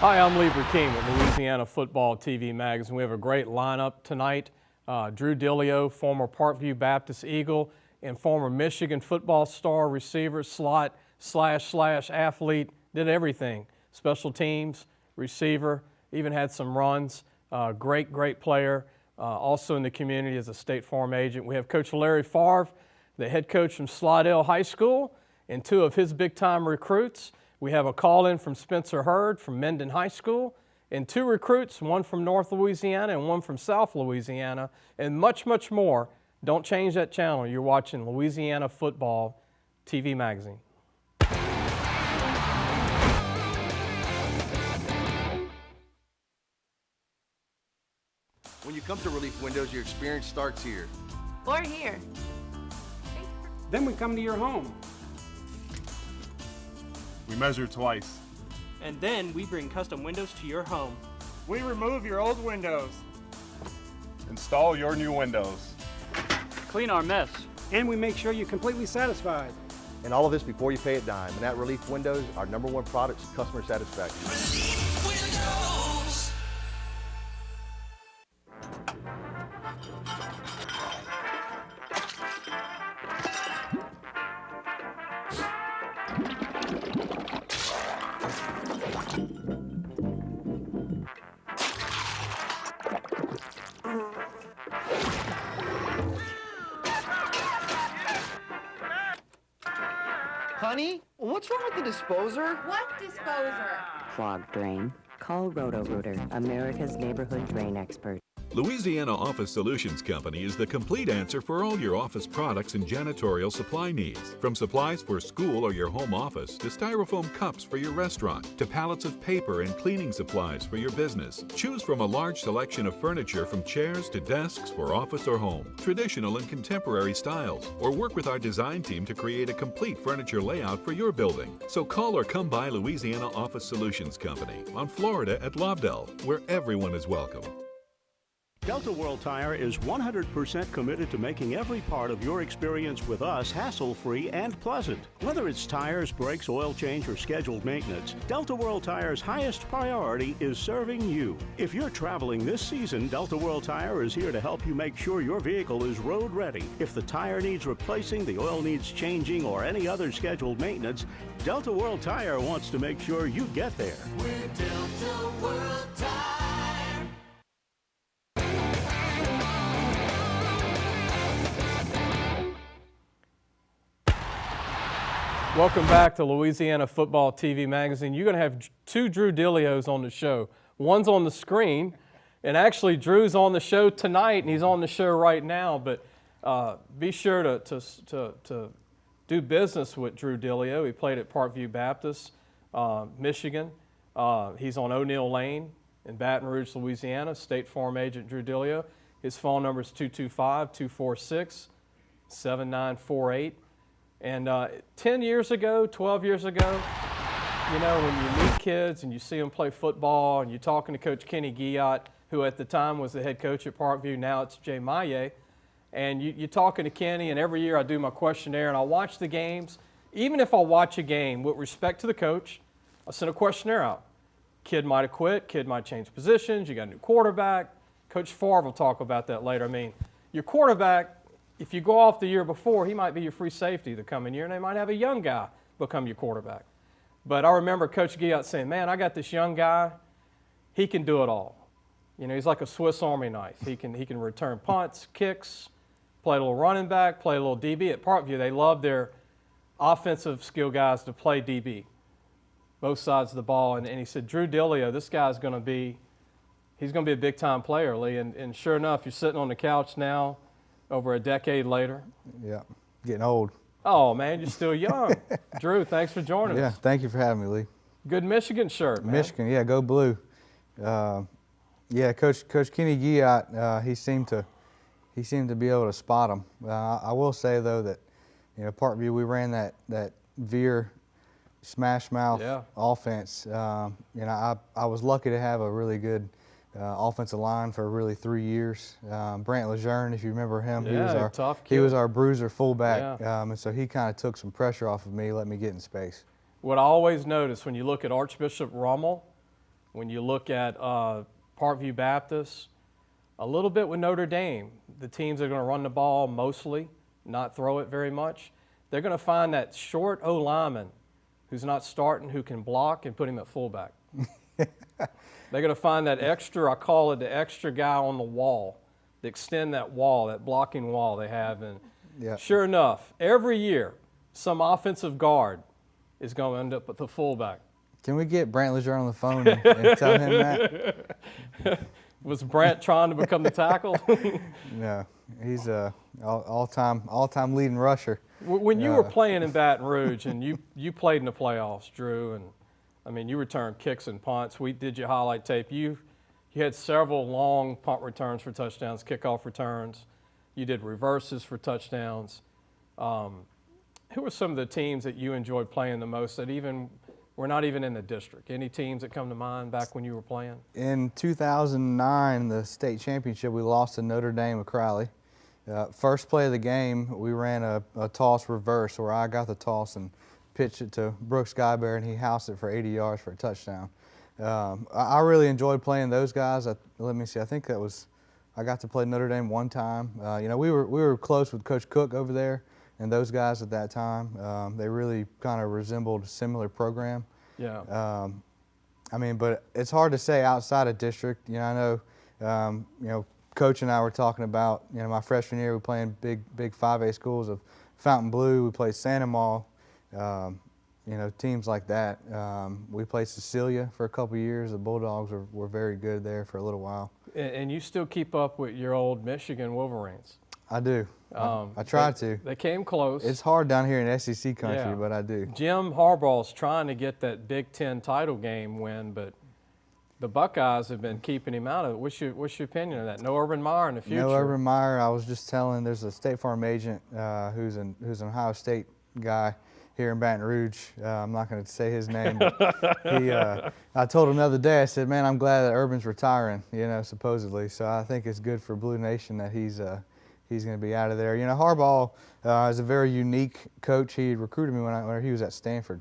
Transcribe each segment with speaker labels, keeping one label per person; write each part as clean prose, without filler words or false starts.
Speaker 1: Hi, I'm Lee Burkeen with Louisiana Football TV Magazine. We have a great lineup tonight. Drew Dileo, former Parkview Baptist Eagle and former Michigan football star, receiver, slot, slash athlete, did everything. Special teams, receiver, even had some runs. Great player. Also in the community as a State Farm agent. We have Coach Larry Favre, the head coach from Slidell High School, and two of his big-time recruits. We have a call-in from Spencer Hurd from Mendon High School, and two recruits, one from North Louisiana and one from South Louisiana, and much more. Don't change that channel. You're watching Louisiana Football TV Magazine.
Speaker 2: When you come to Relief Windows, your experience starts here.
Speaker 3: Or here.
Speaker 4: Then we come to your home.
Speaker 5: We measure twice.
Speaker 6: And then we bring custom windows to your home.
Speaker 7: We remove your old windows.
Speaker 5: Install your new windows.
Speaker 6: Clean our mess.
Speaker 4: And we make sure you're completely satisfied.
Speaker 2: And all of this before you pay a dime. And at Relief Windows, our #1 product is customer satisfaction.
Speaker 8: Relief Windows.
Speaker 9: Honey, what's wrong with the disposer?
Speaker 3: What disposer?
Speaker 10: Clogged drain? Call Roto-Rooter, America's neighborhood drain expert.
Speaker 11: Louisiana Office Solutions Company is the complete answer for all your office products and janitorial supply needs. From supplies for school or your home office, to styrofoam cups for your restaurant, to pallets of paper and cleaning supplies for your business. Choose from a large selection of furniture from chairs to desks for office or home, traditional and contemporary styles, or work with our design team to create a complete furniture layout for your building. So call or come by Louisiana Office Solutions Company on Florida at Lobdell, where everyone is welcome.
Speaker 12: Delta World Tire is 100% committed to making every part of your experience with us hassle-free and pleasant. Whether it's tires, brakes, oil change, or scheduled maintenance, Delta World Tire's highest priority is serving you. If you're traveling this season, Delta World Tire is here to help you make sure your vehicle is road ready. If the tire needs replacing, the oil needs changing, or any other scheduled maintenance, Delta World Tire wants to make sure you get there.
Speaker 8: We're Delta World Tire.
Speaker 1: Welcome back to Louisiana Football TV Magazine. You're going to have two Drew Dileos on the show. One's on the screen, and actually Drew's on the show tonight, and he's on the show right now. But be sure to do business with Drew Dileo. He played at Parkview Baptist, Michigan. He's on O'Neill Lane in Baton Rouge, Louisiana. State Farm agent Drew Dileo. His phone number is 225-246-7948. And 10 years ago, 12 years ago, you know, when you meet kids and you see them play football and you're talking to Coach Kenny Guillotte, who at the time was the head coach at Parkview, now it's Jay Maye, and you're talking to Kenny, and every year I do my questionnaire and I watch the games. Even if I watch a game with respect to the coach, I send a questionnaire out. Kid might have quit, kid might change positions, you got a new quarterback. Coach Favre will talk about that later. I mean, your quarterback, if you go off the year before, he might be your free safety the coming year, and they might have a young guy become your quarterback. But I remember Coach Guillotte saying, man, I got this young guy, he can do it all. You know, he's like a Swiss Army knife. He can return punts, kicks, play a little running back, play a little DB. At Parkview, they love their offensive skill guys to play DB, both sides of the ball. And he said, Drew Dileo, this guy's going to be, he's going to be a big-time player, Lee. And sure enough, you're sitting on the couch now, over a decade later.
Speaker 13: Yeah, getting old.
Speaker 1: Oh, man, you're still young. Drew, thanks for joining us.
Speaker 13: Yeah, thank you for having me, Lee.
Speaker 1: Good Michigan shirt, man.
Speaker 13: Michigan, yeah, go blue. Yeah, Coach Kenny Guillotte, he seemed to be able to spot him. I will say though that, you know, Parkview, we ran that veer smash mouth offense. You know, I was lucky to have a really good offensive line for really 3 years. Brant Lejeune, if you remember him, he was our bruiser fullback, and so he kind of took some pressure off of me, let me get in space.
Speaker 1: What I always notice when you look at Archbishop Rummel, When you look at Parkview Baptist, a little bit with Notre Dame, the teams that are going to run the ball mostly, not throw it very much. They're going to find that short O-lineman who's not starting, who can block, and put him at fullback. They're going to find that extra, I call it the extra guy on the wall, to extend that wall, that blocking wall they have. And sure enough, every year, some offensive guard is going to end up at the fullback.
Speaker 13: Can we get Brant Lejeune on the phone and tell him that?
Speaker 1: Was Brant trying to become the tackle?
Speaker 13: No, he's a all-time leading rusher.
Speaker 1: When you were playing in Baton Rouge and you played in the playoffs, Drew, and I mean you returned kicks and punts. We did your highlight tape. You had several long punt returns for touchdowns, kickoff returns. You did reverses for touchdowns. Who were some of the teams that you enjoyed playing the most that even were not even in the district? Any teams that come to mind back when you were playing?
Speaker 13: In 2009, the state championship, we lost to Notre Dame of Crowley. First play of the game, we ran a toss reverse where I got the toss and pitched it to Brooks Guyberry, and he housed it for 80 yards for a touchdown. I really enjoyed playing those guys. Let me see, I think I got to play Notre Dame one time. You know, we were close with Coach Cook over there and those guys at that time. They really kind of resembled a similar program.
Speaker 1: Yeah.
Speaker 13: I mean, but it's hard to say outside of district. You know, I know, you know, Coach and I were talking about, you know, my freshman year we playing big 5A schools of Fontainebleau. We played Santa Maula, you know, teams like that. We played Cecilia for a couple of years. The Bulldogs were very good there for a little while.
Speaker 1: And you still keep up with your old Michigan Wolverines?
Speaker 13: I do. I try to.
Speaker 1: They came close.
Speaker 13: It's hard down here in SEC country,
Speaker 1: Yeah.
Speaker 13: but I do.
Speaker 1: Jim Harbaugh's trying to get that Big Ten title game win, but the Buckeyes have been keeping him out of it. What's your opinion of that? No Urban Meyer in the future.
Speaker 13: No Urban Meyer. I was just telling, there's a State Farm agent who's an Ohio State guy here in Baton Rouge. I'm not going to say his name, but I told him the other day, I said, man, I'm glad that Urban's retiring, you know, supposedly. So I think it's good for Blue Nation that he's going to be out of there. You know, Harbaugh is a very unique coach. He recruited me when he was at Stanford.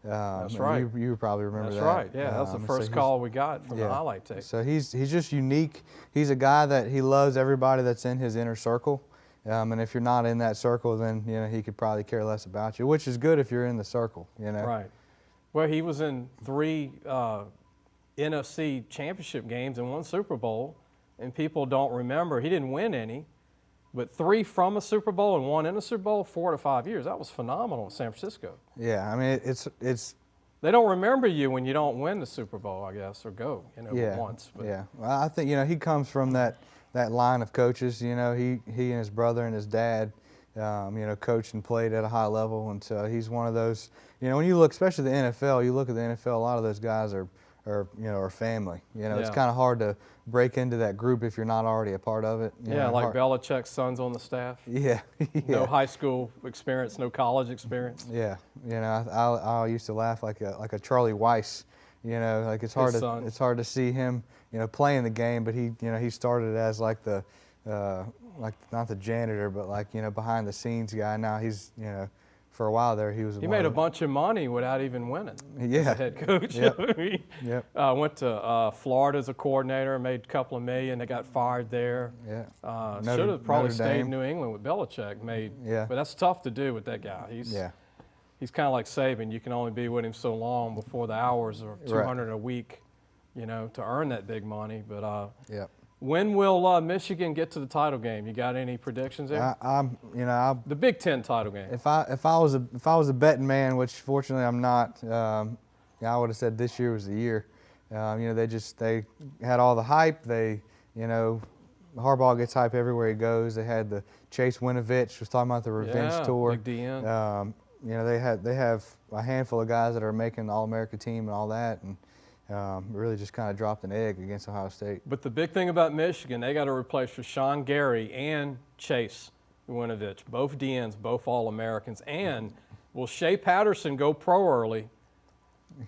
Speaker 1: That's right.
Speaker 13: You probably remember that.
Speaker 1: That's right. Yeah, that was the first call we got from the highlight tape.
Speaker 13: So he's just unique. He's a guy that he loves everybody that's in his inner circle. And if you're not in that circle, then you know he could probably care less about you, which is good if you're in the circle. You know.
Speaker 1: Right. Well, he was in 3 NFC championship games and 1 Super Bowl, and people don't remember. He didn't win any, but 3 from a Super Bowl and 1 in a Super Bowl, 4 to 5 years. That was phenomenal in San Francisco.
Speaker 13: Yeah, I mean it's.
Speaker 1: They don't remember you when you don't win the Super Bowl, I guess, or go, you know, once. But.
Speaker 13: Yeah. Well, I think you know he comes from that line of coaches. You know, he and his brother and his dad, you know, coached and played at a high level, and so he's one of those. You know, when you look, especially the NFL, you look at the NFL. A lot of those guys are family. You know, it's kind of hard to break into that group if you're not already a part of it. You know,
Speaker 1: like Belichick's sons on the staff.
Speaker 13: Yeah.
Speaker 1: No high school experience, no college experience.
Speaker 13: Yeah. You know, I used to laugh like a Charlie Weiss. You know, like it's hard to see him, you know, playing the game, but he started as like the like not the janitor, but like, you know, behind the scenes guy. Now he's, you know, for a while there he was.
Speaker 1: He made a bunch of money without even winning.
Speaker 13: Yeah.
Speaker 1: As a head coach.
Speaker 13: Yep.
Speaker 1: Went to Florida as a coordinator, made a couple of million. They got fired there.
Speaker 13: Yeah.
Speaker 1: Should have probably stayed in New England with Belichick. But that's tough to do with that guy. He's kind of like Saban. You can only be with him so long before the hours are 200 a week, you know, to earn that big money. But when will Michigan get to the title game? You got any predictions there? The Big Ten title game.
Speaker 13: If I was a betting man, which fortunately I'm not, I would have said this year was the year. You know, they had all the hype. You know, Harbaugh gets hype everywhere he goes. They had the Chase Winovich was talking about the revenge tour.
Speaker 1: Big DN.
Speaker 13: You know, they have a handful of guys that are making the All-America team and all that, and really just kind of dropped an egg against Ohio State.
Speaker 1: But the big thing about Michigan, they got to replace Rashawn Gary and Chase Winovich, both DNs, both All-Americans. And will Shea Patterson go pro early?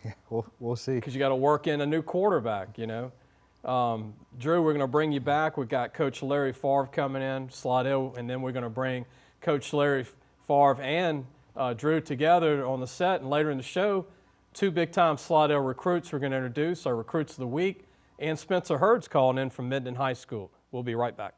Speaker 13: Yeah, we'll see.
Speaker 1: Because you got to work in a new quarterback, you know. Drew, we're going to bring you back. We've got Coach Larry Favre coming in, Slidell, and then we're going to bring Coach Larry Favre and Drew together on the set, and later in the show, two big-time Slidell recruits we're going to introduce, our Recruits of the Week, and Spencer Hurd's calling in from Minden High School. We'll be right back.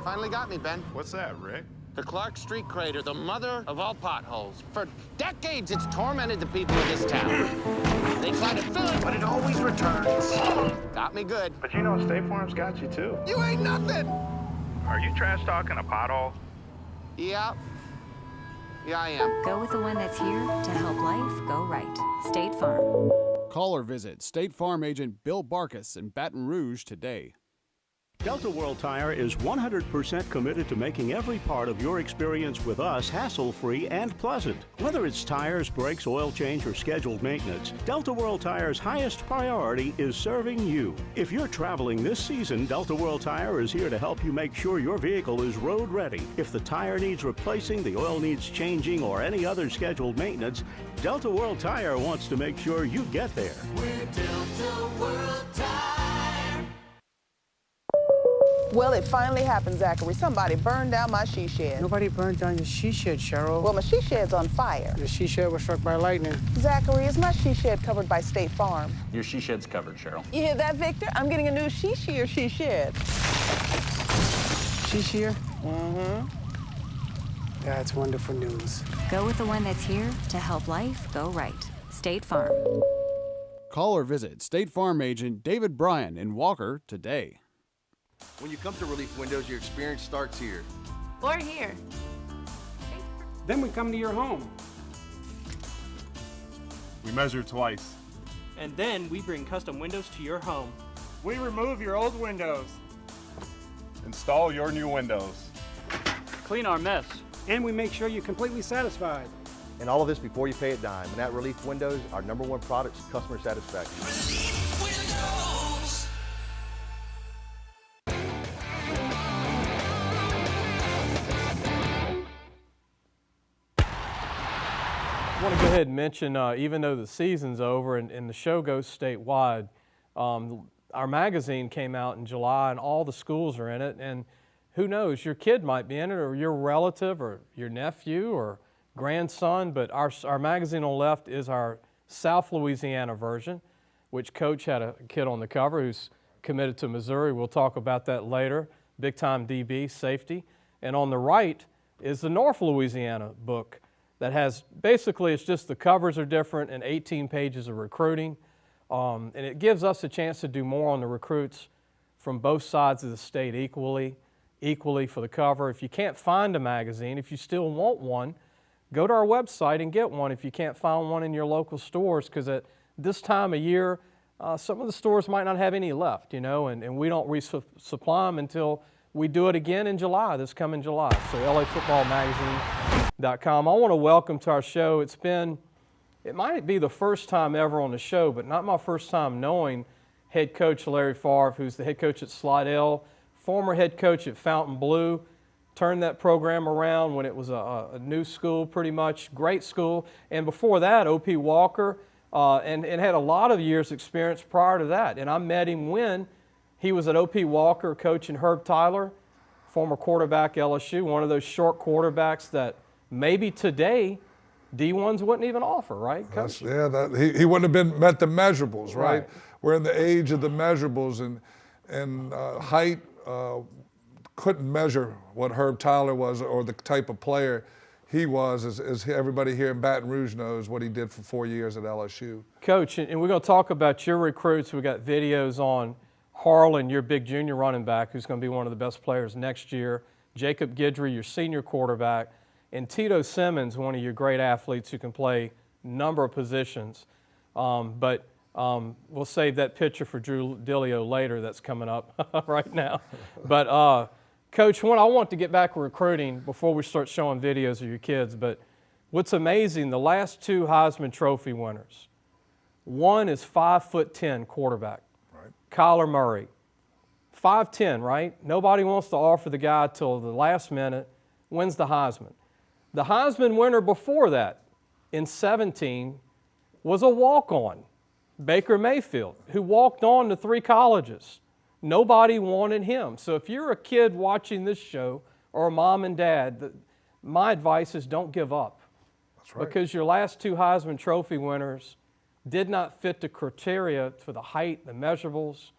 Speaker 14: Finally got me, Ben.
Speaker 5: What's that, Rick?
Speaker 14: The Clark Street crater, the mother of all potholes. For decades, it's tormented the people of this town. They try to fill it, but it always returns. Got me good.
Speaker 5: But you know State Farm's got you, too.
Speaker 14: You ain't nothing.
Speaker 5: Are you trash talking a pothole?
Speaker 14: Yeah. Yeah, I am.
Speaker 10: Go with the one that's here to help life go right. State Farm.
Speaker 15: Call or visit State Farm agent Bill Barkus in Baton Rouge today.
Speaker 12: Delta World Tire is 100% committed to making every part of your experience with us hassle-free and pleasant. Whether it's tires, brakes, oil change, or scheduled maintenance, Delta World Tire's highest priority is serving you. If you're traveling this season, Delta World Tire is here to help you make sure your vehicle is road ready. If the tire needs replacing, the oil needs changing, or any other scheduled maintenance, Delta World Tire wants to make sure you get there.
Speaker 8: We're Delta World Tire.
Speaker 9: Well, it finally happened, Zachary. Somebody burned down my she shed.
Speaker 4: Nobody burned down your she shed, Cheryl.
Speaker 9: Well, my she shed's on fire.
Speaker 4: Your she shed was struck by lightning.
Speaker 9: Zachary, is my she shed covered by State Farm?
Speaker 6: Your she shed's covered, Cheryl.
Speaker 9: You hear that, Victor? I'm getting a new she shear she shed.
Speaker 4: She shear?
Speaker 9: Mm-hmm.
Speaker 4: That's wonderful news.
Speaker 10: Go with the one that's here to help life go right. State Farm.
Speaker 15: Call or visit State Farm agent David Bryan in Walker today.
Speaker 2: When you come to Relief Windows, your experience starts here.
Speaker 3: Or here.
Speaker 4: Then we come to your home.
Speaker 5: We measure twice.
Speaker 6: And then we bring custom windows to your home.
Speaker 7: We remove your old windows.
Speaker 5: Install your new windows.
Speaker 6: Clean our mess.
Speaker 4: And we make sure you're completely satisfied.
Speaker 2: And all of this before you pay a dime. And at Relief Windows, our #1 product is customer satisfaction.
Speaker 8: Relief Windows.
Speaker 1: I want to go ahead and mention, even though the season's over and the show goes statewide, our magazine came out in July and all the schools are in it. And who knows, your kid might be in it, or your relative, or your nephew, or grandson. But our magazine on the left is our South Louisiana version, which Coach had a kid on the cover who's committed to Missouri. We'll talk about that later. Big time DB, safety. And on the right is the North Louisiana book that has, basically it's just the covers are different and 18 pages of recruiting. And it gives us a chance to do more on the recruits from both sides of the state equally for the cover. If you can't find a magazine, if you still want one, go to our website and get one if you can't find one in your local stores, because at this time of year, some of the stores might not have any left, and we don't resupply them until we do it again in July, this coming July. So LAFootballMagazine.com. I want to welcome to our show. It might be the first time ever on the show, but not my first time knowing head coach Larry Favre, who's the head coach at Slidell, former head coach at Fountain Blue, turned that program around when it was a new school pretty much, great school. And before that, O.P. Walker, and had a lot of years experience prior to that. And I met him when he was at O.P. Walker coaching Herb Tyler, former quarterback LSU, one of those short quarterbacks that maybe today D1s wouldn't even offer, right, Coach?
Speaker 16: He wouldn't have met the measurables, right? We're in the age of the measurables, and height couldn't measure what Herb Tyler was or the type of player he was, as everybody here in Baton Rouge knows what he did for 4 years at LSU.
Speaker 1: Coach, and we're going to talk about your recruits. We got videos on Harlan, your big junior running back, who's going to be one of the best players next year. Jacob Guidry, your senior quarterback. And Tito Simmons, one of your great athletes who can play a number of positions. But we'll save that picture for Drew Dillio later. That's coming up right now. But, Coach, I want to get back to recruiting before we start showing videos of your kids. But what's amazing, the last two Heisman Trophy winners, one is 5'10" quarterback, Kyler Murray. 5'10", right? Nobody wants to offer the guy till the last minute, wins the Heisman. The Heisman winner before that, in 17, was a walk-on, Baker Mayfield, who walked on to 3 colleges. Nobody wanted him. So if you're a kid watching this show, or a mom and dad, my advice is don't give up.
Speaker 16: That's right.
Speaker 1: Because your last 2 Heisman Trophy winners did not fit the criteria for the height, the measurables,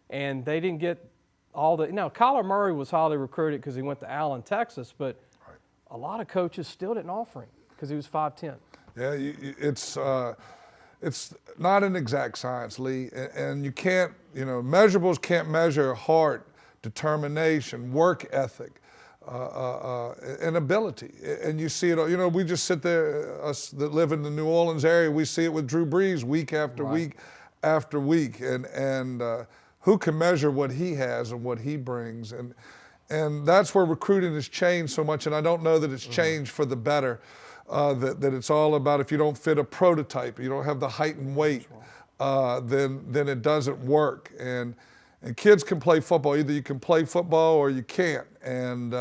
Speaker 1: and they didn't get all the. Now, Kyler Murray was highly recruited because he went to Allen, Texas, but a lot of coaches still didn't offer him because he was 5'10".
Speaker 16: Yeah, it's not an exact science, Lee, and you can't, measurables can't measure heart, determination, work ethic, and ability. And you see it, we just sit there, us that live in the New Orleans area, we see it with Drew Brees week after week after week. And who can measure what he has and what he brings? And that's where recruiting has changed so much, and I don't know that it's changed for the better. That it's all about if you don't fit a prototype, you don't have the height and weight, then it doesn't work. And kids can play football. Either you can play football or you can't. And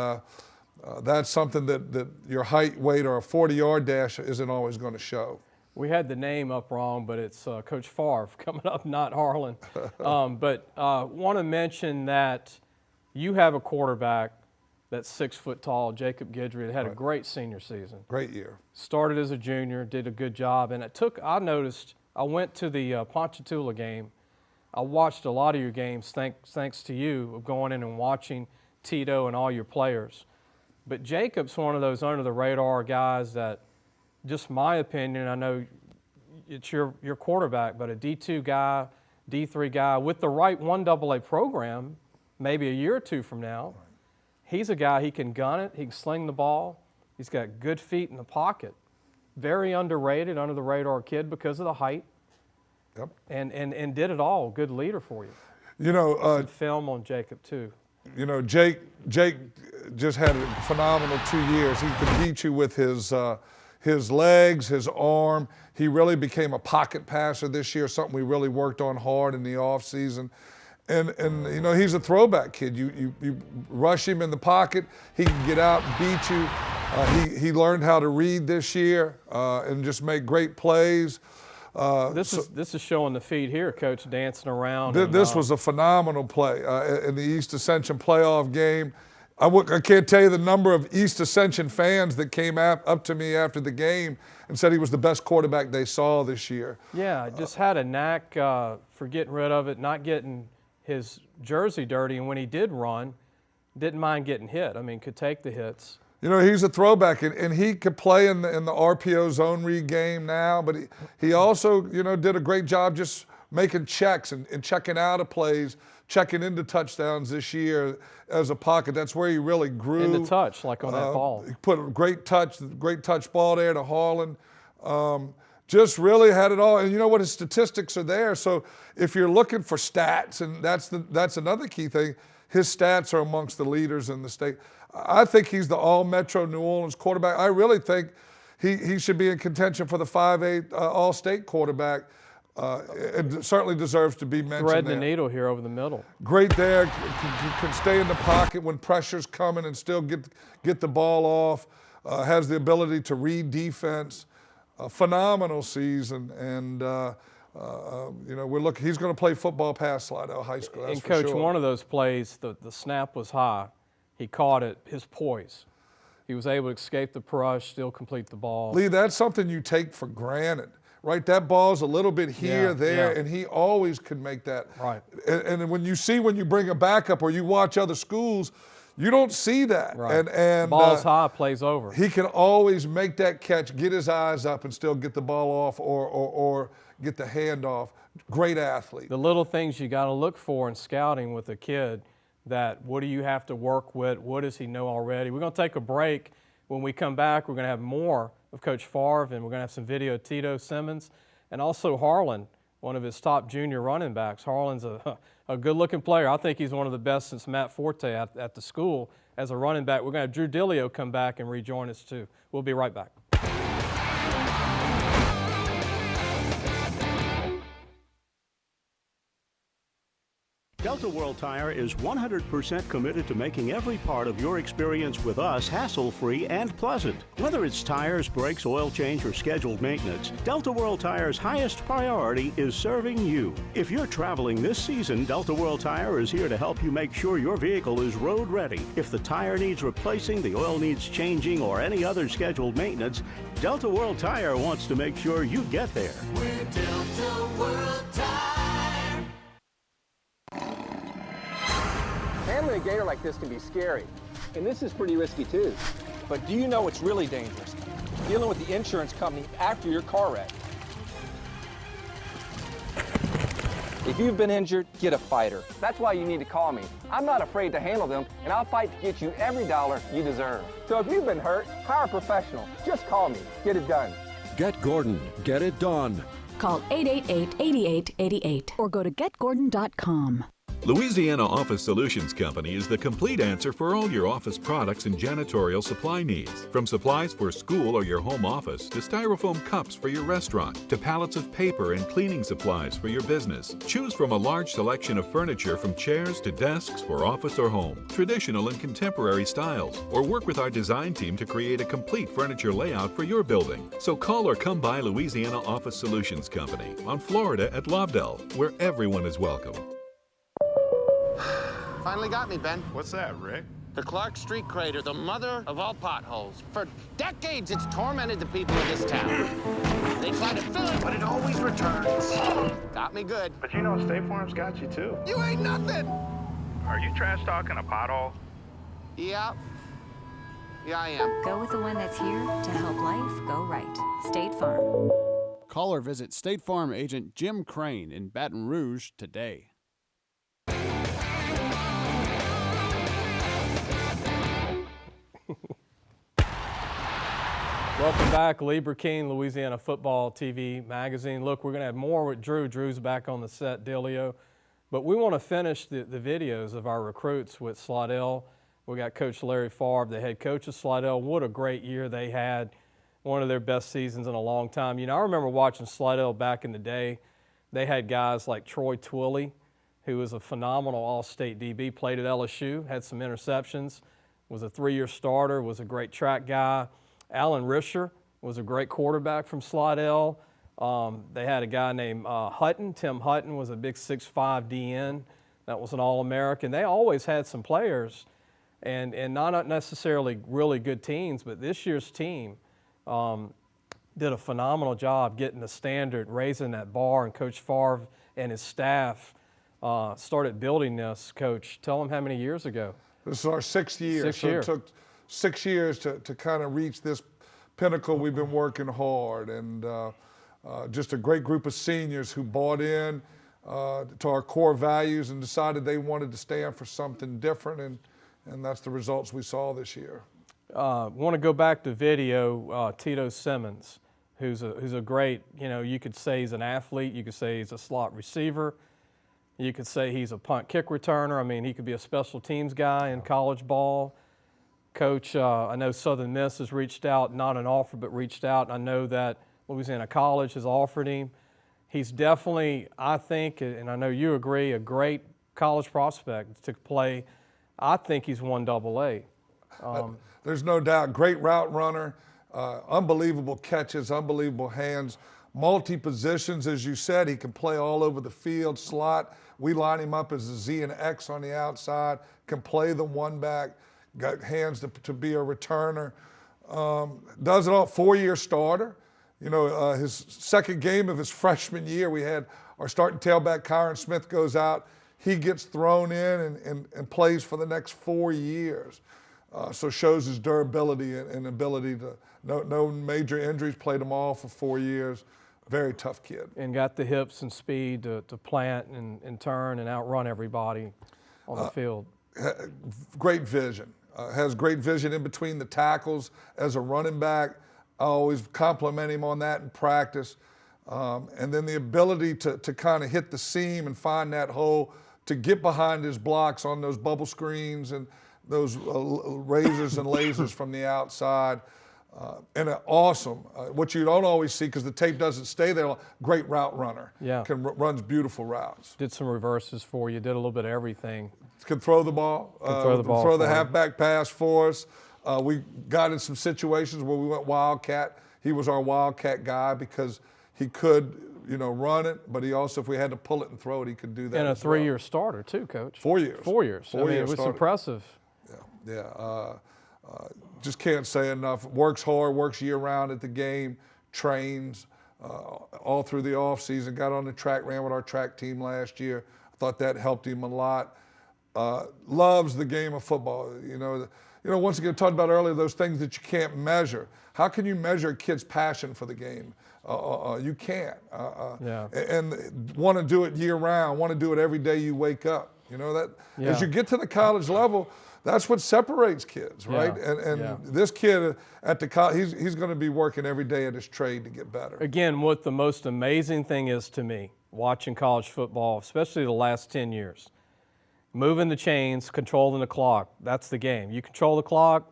Speaker 16: that's something that your height, weight, or a 40-yard dash isn't always going to show.
Speaker 1: We had the name up wrong, but it's Coach Favre coming up, not Harlan. But want to mention that you have a quarterback that's 6 foot tall, Jacob Guidry, that had a great senior season.
Speaker 16: Great year.
Speaker 1: Started as a junior, did a good job. And I noticed, I went to the Ponchatoula game. I watched a lot of your games, thanks to you, of going in and watching Tito and all your players. But Jacob's one of those under-the-radar guys that, just my opinion, I know it's your quarterback, but a D2 guy, D3 guy, with the right 1AA program, maybe a year or two from now, he's a guy, he can gun it, he can sling the ball, he's got good feet in the pocket. Very underrated, under-the-radar kid because of the height.
Speaker 16: Yep.
Speaker 1: And did it all. Good leader for you.
Speaker 16: Some
Speaker 1: film on Jacob too.
Speaker 16: Jake just had a phenomenal 2 years. He could beat you with his legs, his arm. He really became a pocket passer this year, something we really worked on hard in the offseason. And he's a throwback kid. You rush him in the pocket, he can get out and beat you. He learned how to read this year and just make great plays.
Speaker 1: This is showing the feed here, Coach, dancing around.
Speaker 16: This was a phenomenal play in the East Ascension playoff game. I can't tell you the number of East Ascension fans that came up to me after the game and said he was the best quarterback they saw this year.
Speaker 1: Yeah, just had a knack for getting rid of it, not getting his jersey dirty, and when he did run, didn't mind getting hit. I mean, could take the hits.
Speaker 16: He's a throwback, and he could play in the RPO zone read game now, but he also, did a great job just making checks and checking out of plays, checking into touchdowns this year as a pocket. That's where he really grew.
Speaker 1: In the touch, like on that ball.
Speaker 16: He put a great touch ball there to Harlan. Just really had it all. And you know what? His statistics are there. So if you're looking for stats, and that's another key thing, his stats are amongst the leaders in the state. I think he's the all-Metro New Orleans quarterback. I really think he should be in contention for the 5A all-state quarterback. It certainly deserves to be mentioned.
Speaker 1: Threading the needle here over the middle.
Speaker 16: Great there, can stay in the pocket when pressure's coming and still get the ball off. Has the ability to read defense. A phenomenal season, and we're looking. He's going to play football past Slidell High School. That's
Speaker 1: and Coach,
Speaker 16: for sure.
Speaker 1: One of those plays, the snap was high. He caught it. His poise. He was able to escape the rush, still complete the ball.
Speaker 16: Lee, that's something you take for granted, right? That ball's a little bit here, and he always could make that.
Speaker 1: Right.
Speaker 16: And when you bring a backup or you watch other schools, you don't see that.
Speaker 1: Right.
Speaker 16: And
Speaker 1: ball's high, plays over.
Speaker 16: He can always make that catch, get his eyes up, and still get the ball off or get the hand off. Great athlete.
Speaker 1: The little things you got to look for in scouting with a kid. That what do you have to work with? What does he know already? We're going to take a break. When we come back, we're going to have more of Coach Favre, and we're going to have some video of Tito Simmons and also Harlan, one of his top junior running backs. Harlan's a good-looking player. I think he's one of the best since Matt Forte at the school as a running back. We're going to have Drew Dillio come back and rejoin us too. We'll be right back.
Speaker 12: Delta World Tire is 100% committed to making every part of your experience with us hassle-free and pleasant. Whether it's tires, brakes, oil change, or scheduled maintenance, Delta World Tire's highest priority is serving you. If you're traveling this season, Delta World Tire is here to help you make sure your vehicle is road ready. If the tire needs replacing, the oil needs changing, or any other scheduled maintenance, Delta World Tire wants to make sure you get there.
Speaker 8: We're Delta World Tire.
Speaker 17: Handling a gator like this can be scary, and this is pretty risky too. But do you know what's really dangerous? Dealing with the insurance company after your car wreck. If you've been injured, get a fighter. That's why you need to call me. I'm not afraid to handle them, and I'll fight to get you every dollar you deserve. So if you've been hurt, hire a professional. Just call me. Get it done.
Speaker 18: Get Gordon. Get it done.
Speaker 19: Call 888-8888 or go to getgordon.com.
Speaker 11: Louisiana Office Solutions Company is the complete answer for all your office products and janitorial supply needs. From supplies for school or your home office, to styrofoam cups for your restaurant, to pallets of paper and cleaning supplies for your business. Choose from a large selection of furniture from chairs to desks for office or home, traditional and contemporary styles, or work with our design team to create a complete furniture layout for your building. So call or come by Louisiana Office Solutions Company on Florida at Lobdell, where everyone is welcome.
Speaker 14: Finally got me, Ben.
Speaker 5: What's that, Rick?
Speaker 14: The Clark Street crater, the mother of all potholes. For decades, it's tormented the people of this town. They try to fill it, but it always returns. Got me good.
Speaker 5: But you know State Farm's got you, too.
Speaker 14: You ain't nothing.
Speaker 5: Are you trash talking a pothole?
Speaker 14: Yeah. Yeah, I am.
Speaker 19: Go with the one that's here to help life go right. State Farm.
Speaker 15: Call or visit State Farm agent Jim Crane in Baton Rouge today.
Speaker 1: Welcome back, Lee Burkeen, Louisiana Football TV magazine. Look, we're going to have more with Drew. Drew's back on the set, Delio. But we want to finish the videos of our recruits with Slidell. We got Coach Larry Favre, the head coach of Slidell. What a great year they had. One of their best seasons in a long time. You know, I remember watching Slidell back in the day. They had guys like Troy Twilley, who was a phenomenal all-state DB, played at LSU, had some interceptions, was a 3-year starter, was a great track guy. Alan Risher was a great quarterback from Slidell. They had a guy named Hutton. Tim Hutton was a big 6'5" DN. That was an All-American. They always had some players, and not necessarily really good teams, but this year's team did a phenomenal job getting the standard, raising that bar, and Coach Favre and his staff started building this. Coach, tell them how many years ago?
Speaker 16: This is our 6th year.
Speaker 1: It
Speaker 16: took 6 years to kind of reach this pinnacle. We've been working hard, and just a great group of seniors who bought in to our core values and decided they wanted to stand for something different, and that's the results we saw this year.
Speaker 1: Want to go back to video, Tito Simmons, who's a great, you could say he's an athlete, you could say he's a slot receiver, you could say he's a punt kick returner. I mean, he could be a special teams guy in college ball. Coach, I know Southern Miss has reached out, not an offer, but reached out. I know that Louisiana College has offered him. He's definitely, I think, and I know you agree, a great college prospect to play. I think he's 1AA.
Speaker 16: There's no doubt. Great route runner, unbelievable catches, unbelievable hands, multi-positions, as you said. He can play all over the field, slot. We line him up as a Z and X on the outside, can play the one back, got hands to be a returner. Does it all, 4-year starter. His second game of his freshman year, we had our starting tailback, Kyron Smith, goes out. He gets thrown in and plays for the next 4 years. So shows his durability and ability to, no major injuries, played them all for 4 years. Very tough kid.
Speaker 1: And got the hips and speed to plant and turn and outrun everybody on the field.
Speaker 16: Great vision. Has great vision in between the tackles as a running back. I always compliment him on that in practice. And then the ability to kind of hit the seam and find that hole, to get behind his blocks on those bubble screens and those razors and lasers from the outside. and an awesome, what you don't always see because the tape doesn't stay there, great route runner.
Speaker 1: Yeah.
Speaker 16: Runs beautiful routes.
Speaker 1: Did some reverses for you, did a little bit of everything.
Speaker 16: Can throw the ball.
Speaker 1: Throw the
Speaker 16: halfback pass for us. We got in some situations where we went Wildcat. He was our Wildcat guy because he could, run it, but he also, if we had to pull it and throw it, he could do that.
Speaker 1: And a 3-year starter too, Coach.
Speaker 16: 4 years.
Speaker 1: 4 years. I mean, it was
Speaker 16: starter.
Speaker 1: impressive.
Speaker 16: Yeah. Just can't say enough. Works hard, works year-round at the game, trains all through the off-season, got on the track, ran with our track team last year. I thought that helped him a lot. Loves the game of football. Once again, talked about earlier, those things that you can't measure. How can you measure a kid's passion for the game? You can't. And want to do it year-round, want to do it every day you wake up. As you get to the college level, that's what separates kids, right? And this kid at the college, he's going to be working every day at his trade to get better.
Speaker 1: Again, what the most amazing thing is to me, watching college football, especially the last 10 years, moving the chains, controlling the clock, that's the game. You control the clock,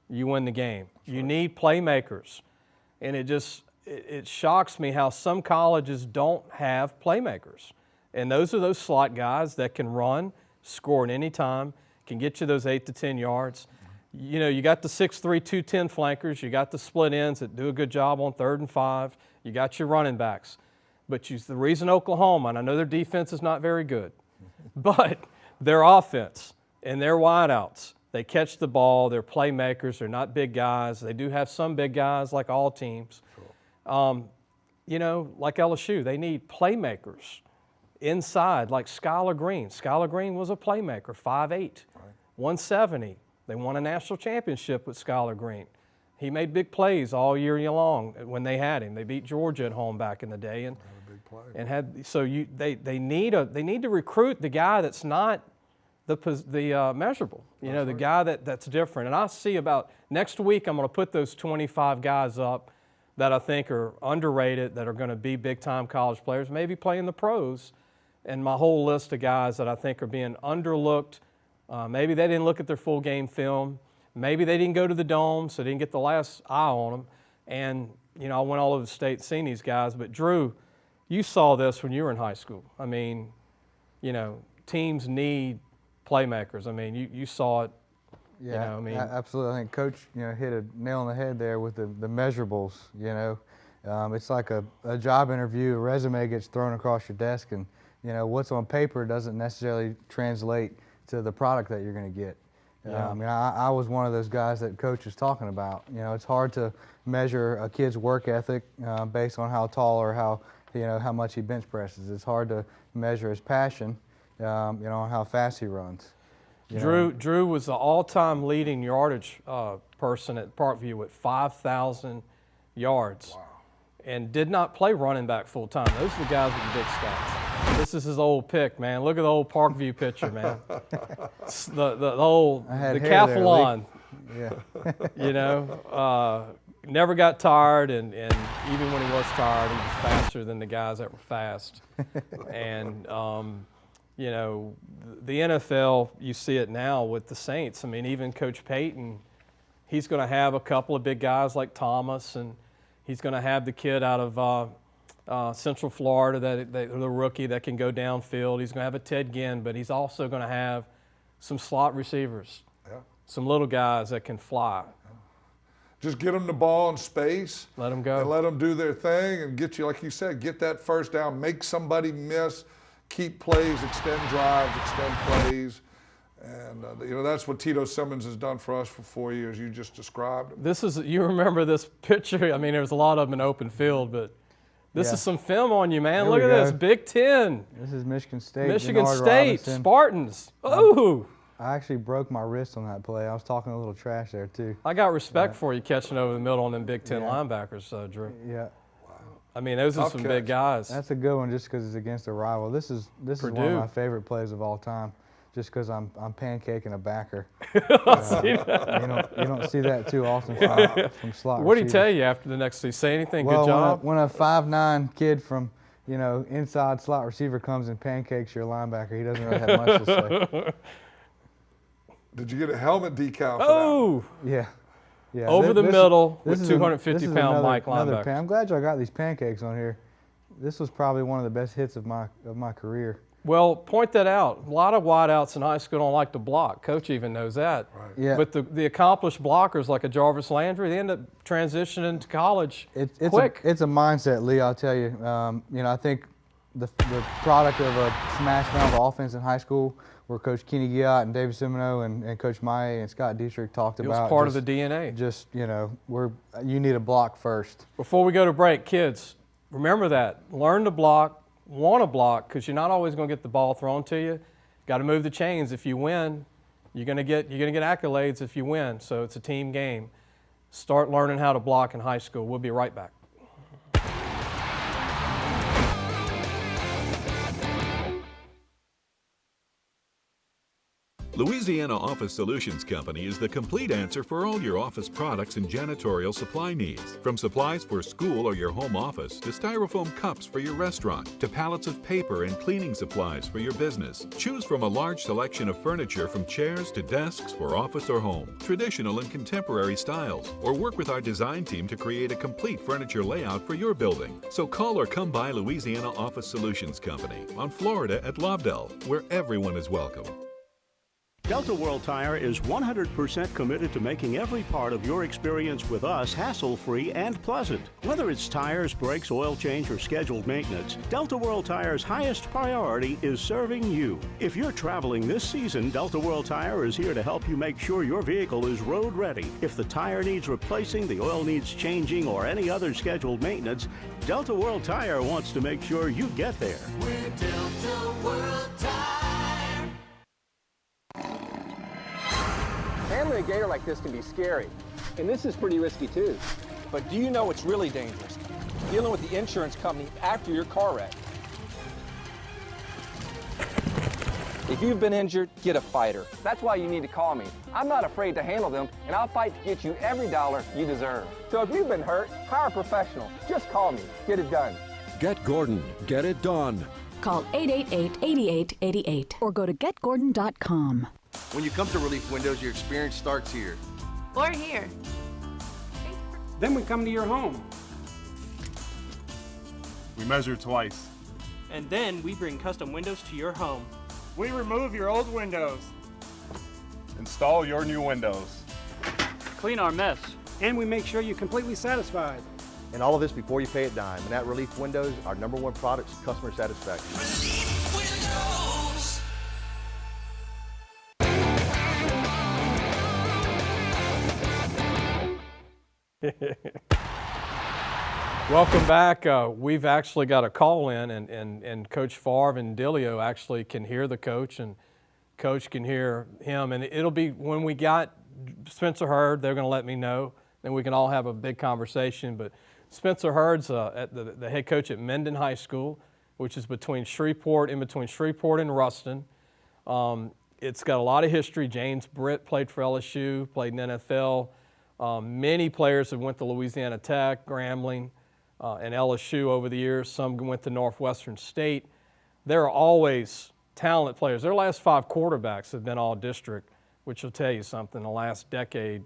Speaker 1: you win the game. You need playmakers. And it shocks me how some colleges don't have playmakers. And those are those slot guys that can run, score at any time, can get you those 8 to 10 yards. You got the 6'3", 210 flankers. You got the split ends that do a good job on 3rd and 5. You got your running backs. But the reason Oklahoma, and I know their defense is not very good, but their offense and their wideouts, they catch the ball. They're playmakers. They're not big guys. They do have some big guys like all teams. Like LSU, they need playmakers inside, like Skylar Green. Skylar Green was a playmaker, 5'8", 170. They won a national championship with Skylar Green. He made big plays all year long when they had him. They beat Georgia at home back in the day, they need to recruit the guy that's not the measurable. The guy that's different. And I see about next week I'm going to put those 25 guys up that I think are underrated, that are going to be big-time college players, maybe playing the pros. And my whole list of guys that I think are being underlooked. Maybe they didn't look at their full game film. Maybe they didn't go to the Dome, so they didn't get the last eye on them. And, I went all over the state seeing these guys. But, Drew, you saw this when you were in high school. I mean, teams need playmakers. I mean, you saw it.
Speaker 13: Yeah, absolutely. I think Coach, hit a nail on the head there with the measurables. It's like a job interview. A resume gets thrown across your desk, and what's on paper doesn't necessarily translate to the product that you're going to get. I was one of those guys that Coach is talking about. It's hard to measure a kid's work ethic based on how tall or how much he bench presses. It's hard to measure his passion, on how fast he runs.
Speaker 1: Drew was the all-time leading yardage person at Parkview with 5,000 yards. Wow. And did not play running back full-time. Those are the guys with the big stats. This is his old pick, man. Look at the old Parkview picture, man. the old decathlon.
Speaker 13: Yeah.
Speaker 1: Never got tired, and even when he was tired, he was faster than the guys that were fast. And the NFL, you see it now with the Saints. I mean, even Coach Payton, he's going to have a couple of big guys like Thomas, and he's going to have the kid out of Central Florida, the rookie that can go downfield. He's going to have a Ted Ginn, but he's also going to have some slot receivers, some little guys that can fly.
Speaker 16: Just get them the ball in space.
Speaker 1: Let them go.
Speaker 16: And let them do their thing and get you, like you said, get that first down, make somebody miss, keep plays, extend drives, extend plays. And, that's what Tito Simmons has done for us for 4 years. You just described him.
Speaker 1: You remember this picture? I mean, there's a lot of them in open field, but this is some film on you, man. Look at this, Big Ten.
Speaker 13: This is Michigan State.
Speaker 1: Michigan State, Spartans. Oh!
Speaker 13: I actually broke my wrist on that play. I was talking a little trash there, too.
Speaker 1: I got respect for you catching over the middle on them Big Ten linebackers, Drew.
Speaker 13: Yeah.
Speaker 1: I mean, those are some big guys.
Speaker 13: That's a good one just because it's against a rival. This is one of my favorite plays of all time, just because I'm pancaking a backer. You don't see that too often from slot
Speaker 1: What did he tell you after the next season? Say anything?
Speaker 13: Well,
Speaker 1: good job?
Speaker 13: When a 5'9" kid from inside slot receiver comes and pancakes your linebacker, he doesn't really have much to say.
Speaker 16: Did you get a helmet decal for
Speaker 1: that?
Speaker 13: Yeah. Yeah,
Speaker 1: Over the middle with
Speaker 13: is
Speaker 1: 250-pound Mike
Speaker 13: another
Speaker 1: linebacker.
Speaker 13: I'm glad y'all got these pancakes on here. This was probably one of the best hits of my career.
Speaker 1: Well, point that out. A lot of wideouts in high school don't like to block. Coach even knows that.
Speaker 13: Right. Yeah.
Speaker 1: But the accomplished blockers like a Jarvis Landry, they end up transitioning to college quick.
Speaker 13: It's a mindset, Lee. I'll tell you. You know, I think the product of a smash mouth offense in high school, where Coach Kenny Giat and David Semino and Coach Maye and Scott Dietrich talked about.
Speaker 1: It was part of the DNA.
Speaker 13: Just, you know, you need a block first.
Speaker 1: Before we go to break, kids, remember that. Learn to block, want to block, because you're not always going to get the ball thrown to you. Got to move the chains. If you win, you're going to get accolades if you win. So it's a team game. Start learning how to block in high school. We'll be right back.
Speaker 11: Louisiana Office Solutions Company is the complete answer for all your office products and janitorial supply needs. From supplies for school or your home office, to styrofoam cups for your restaurant, to pallets of paper and cleaning supplies for your business. Choose from a large selection of furniture from chairs to desks for office or home, traditional and contemporary styles, or work with our design team to create a complete furniture layout for your building. So call or come by Louisiana Office Solutions Company on Florida at Lobdell, where everyone is welcome.
Speaker 12: Delta World Tire is 100% committed to making every part of your experience with us hassle-free and pleasant. Whether it's tires, brakes, oil change, or scheduled maintenance, Delta World Tire's highest priority is serving you. If you're traveling this season, Delta World Tire is here to help you make sure your vehicle is road ready. If the tire needs replacing, the oil needs changing, or any other scheduled maintenance, Delta World Tire wants to make sure you get there.
Speaker 8: We're Delta World Tire.
Speaker 17: Handling a gator like this can be scary, and this is pretty risky too. But do you know what's really dangerous? Dealing with the insurance company after your car wreck. If you've been injured, get a fighter. That's why you need to call me. I'm not afraid to handle them, and I'll fight to get you every dollar you deserve. So if you've been hurt, hire a professional. Just call me. Get it done.
Speaker 18: Get Gordon. Get it done.
Speaker 19: Call 888-8888 or go to getgordon.com.
Speaker 2: When you come to Relief Windows, your experience starts here.
Speaker 3: Or here.
Speaker 4: Then we come to your home.
Speaker 7: We measure twice.
Speaker 6: And then we bring custom windows to your home.
Speaker 7: We remove your old windows. Install your new windows.
Speaker 6: Clean our mess.
Speaker 4: And we make sure you're completely satisfied.
Speaker 2: And all of this before you pay a dime. And at Relief Windows, our #1 product is customer satisfaction.
Speaker 1: Welcome back. We've actually got a call in, and Coach Favre and Dilio actually can hear the coach, and Coach can hear him. And it'll be when we got Spencer Hurd, they're going to let me know, then we can all have a big conversation. But Spencer Hurd's at the head coach at Mendon High School, which is in between Shreveport and Ruston. It's got a lot of history. James Britt played for LSU, played in NFL. Many players have went to Louisiana Tech, Grambling, and LSU over the years. Some went to Northwestern State. There are always talented players. Their last 5 quarterbacks have been all district, which will tell you something. The last decade,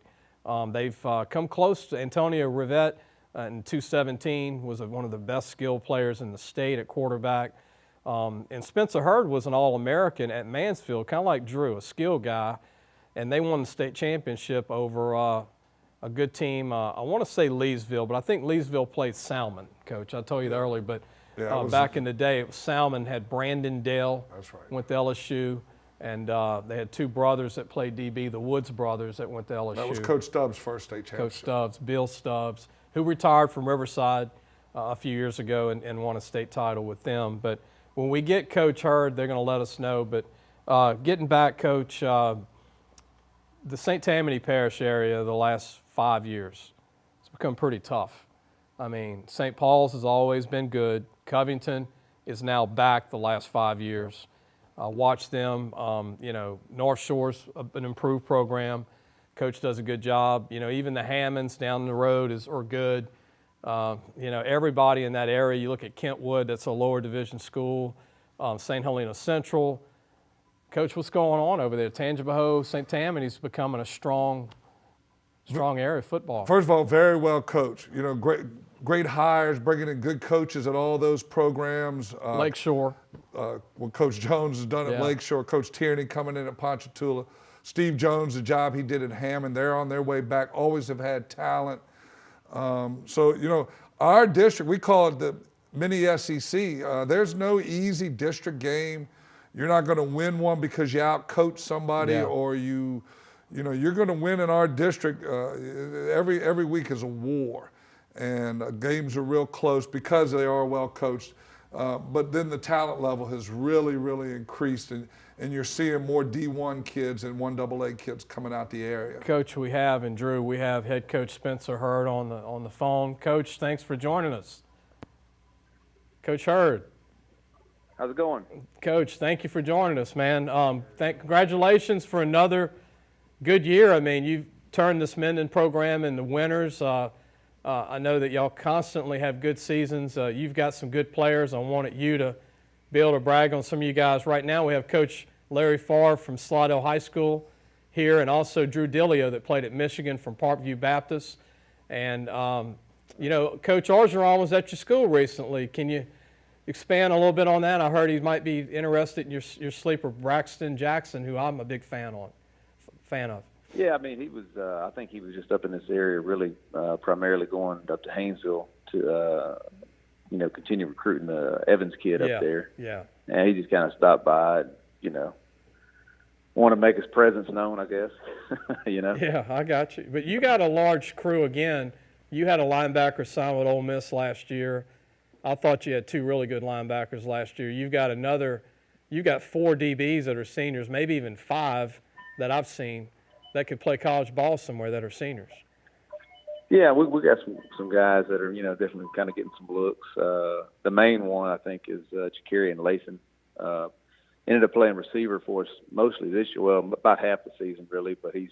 Speaker 1: they've come close to Antonio Rivette in 2017, was one of the best skilled players in the state at quarterback. And Spencer Hurd was an All-American at Mansfield, kind of like Drew, a skilled guy. And they won the state championship over a good team. I want to say Leesville, but I think Leesville played Salmon, Coach. I told you that earlier, but back in the day, Salmon had Brandon Dale,
Speaker 16: that's right,
Speaker 1: went to LSU, and they had 2 brothers that played DB, the Woods brothers that went to LSU.
Speaker 16: That was Coach Stubbs' first state championship.
Speaker 1: Coach Stubbs, Bill Stubbs, who retired from Riverside a few years ago and won a state title with them. But when we get Coach Hurd, they're going to let us know. But getting back, Coach, the St. Tammany Parish area the last 5 years, it's become pretty tough. I mean, St. Paul's has always been good. Covington is now back the last 5 years. Watch them. North Shore's an improved program. Coach does a good job. Even the Hammonds down the road are good. Everybody in that area. You look at Kentwood, that's a lower division school. St. Helena Central. Coach, what's going on over there? Tangipahoa, St. Tammany's becoming a strong strong area of football.
Speaker 16: First of all, very well coached. You know, great hires, bringing in good coaches at all those programs.
Speaker 1: Lakeshore.
Speaker 16: What Coach Jones has done at Lakeshore, Coach Tierney coming in at Ponchatoula, Steve Jones, the job he did at Hammond, they're on their way back, always have had talent. So, you know, our district, we call it the mini SEC. There's no easy district game. You're not going to win one because you out-coach somebody or you know, you're going to win in our district. Every week is a war, and games are real close because they are well coached. But then the talent level has really, really increased, and you're seeing more D1 kids and 1AA kids coming out the area.
Speaker 1: Coach, we have, and Drew, we have head coach Spencer Hurd on the phone. Coach, thanks for joining us. Coach Hurd.
Speaker 20: How's it going?
Speaker 1: Coach, thank you for joining us, man. Congratulations for another good year. I mean, you've turned this Minden program into winners. I know that y'all constantly have good seasons. You've got some good players. I wanted you to be able to brag on some of you guys. Right now we have Coach Larry Favre from Slidell High School here, and also Drew Dillio that played at Michigan from Parkview Baptist. And, you know, Coach Orgeron was at your school recently. Can you expand a little bit on that? I heard he might be interested in your sleeper, Braxton Jackson, who I'm a big fan of.
Speaker 20: Yeah, I mean, he was. I think he was just up in this area, really, primarily going up to Haynesville to, you know, continue recruiting the Evans kid up there.
Speaker 1: Yeah.
Speaker 20: And he just kind of stopped by, and, you know, want to make his presence known, I guess. You know.
Speaker 1: Yeah, I got you. But you got a large crew again. You had a linebacker sign with Ole Miss last year. I thought you had two really good linebackers last year. You've got 4 DBs that are seniors, maybe even 5 that I've seen that could play college ball somewhere that are seniors.
Speaker 20: Yeah, we got some guys that are, you know, definitely kind of getting some looks. The main one, I think, is Jakarian Lathan. Ended up playing receiver for us mostly this year, well, about half the season, really, but he's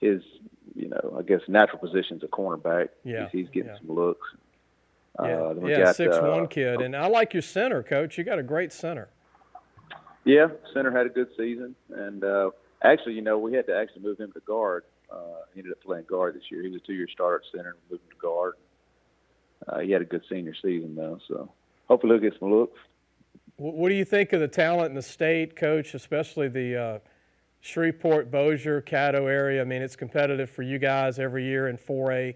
Speaker 20: his, you know, I guess natural position's a cornerback.
Speaker 1: Yeah.
Speaker 20: He's getting some looks.
Speaker 1: Yeah, 6'1" kid. And I like your center, Coach. You got a great center.
Speaker 20: Yeah, center had a good season. And actually, you know, we had to actually move him to guard. He ended up playing guard this year. He was a 2-year starter at center and moved him to guard. He had a good senior season, though, so hopefully he'll get some looks.
Speaker 1: What do you think of the talent in the state, Coach, especially the Shreveport, Bossier, Caddo area? I mean, it's competitive for you guys every year in 4A.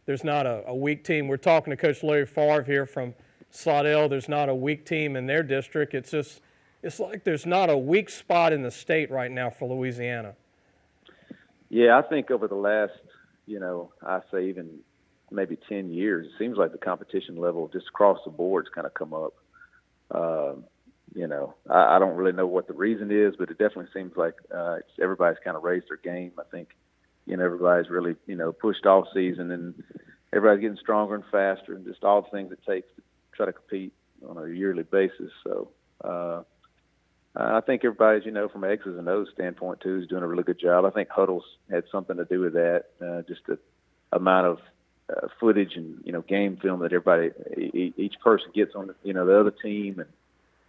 Speaker 1: There's not a weak team. We're talking to Coach Larry Favre here from Slidell. There's not a weak team in their district. It's like there's not a weak spot in the state right now for Louisiana.
Speaker 20: Yeah, I think over the last, you know, I say even maybe 10 years, it seems like the competition level just across the board has kind of come up. You know, I don't really know what the reason is, but it definitely seems like everybody's kind of raised their game. I think, you know, everybody's really, you know, pushed off season, and everybody's getting stronger and faster, and just all the things it takes to try to compete on a yearly basis. So I think everybody's, you know, from an X's and O's standpoint too, is doing a really good job. I think Huddle's had something to do with that, just the amount of footage and, you know, game film that everybody, each person gets on, you know, the other team, and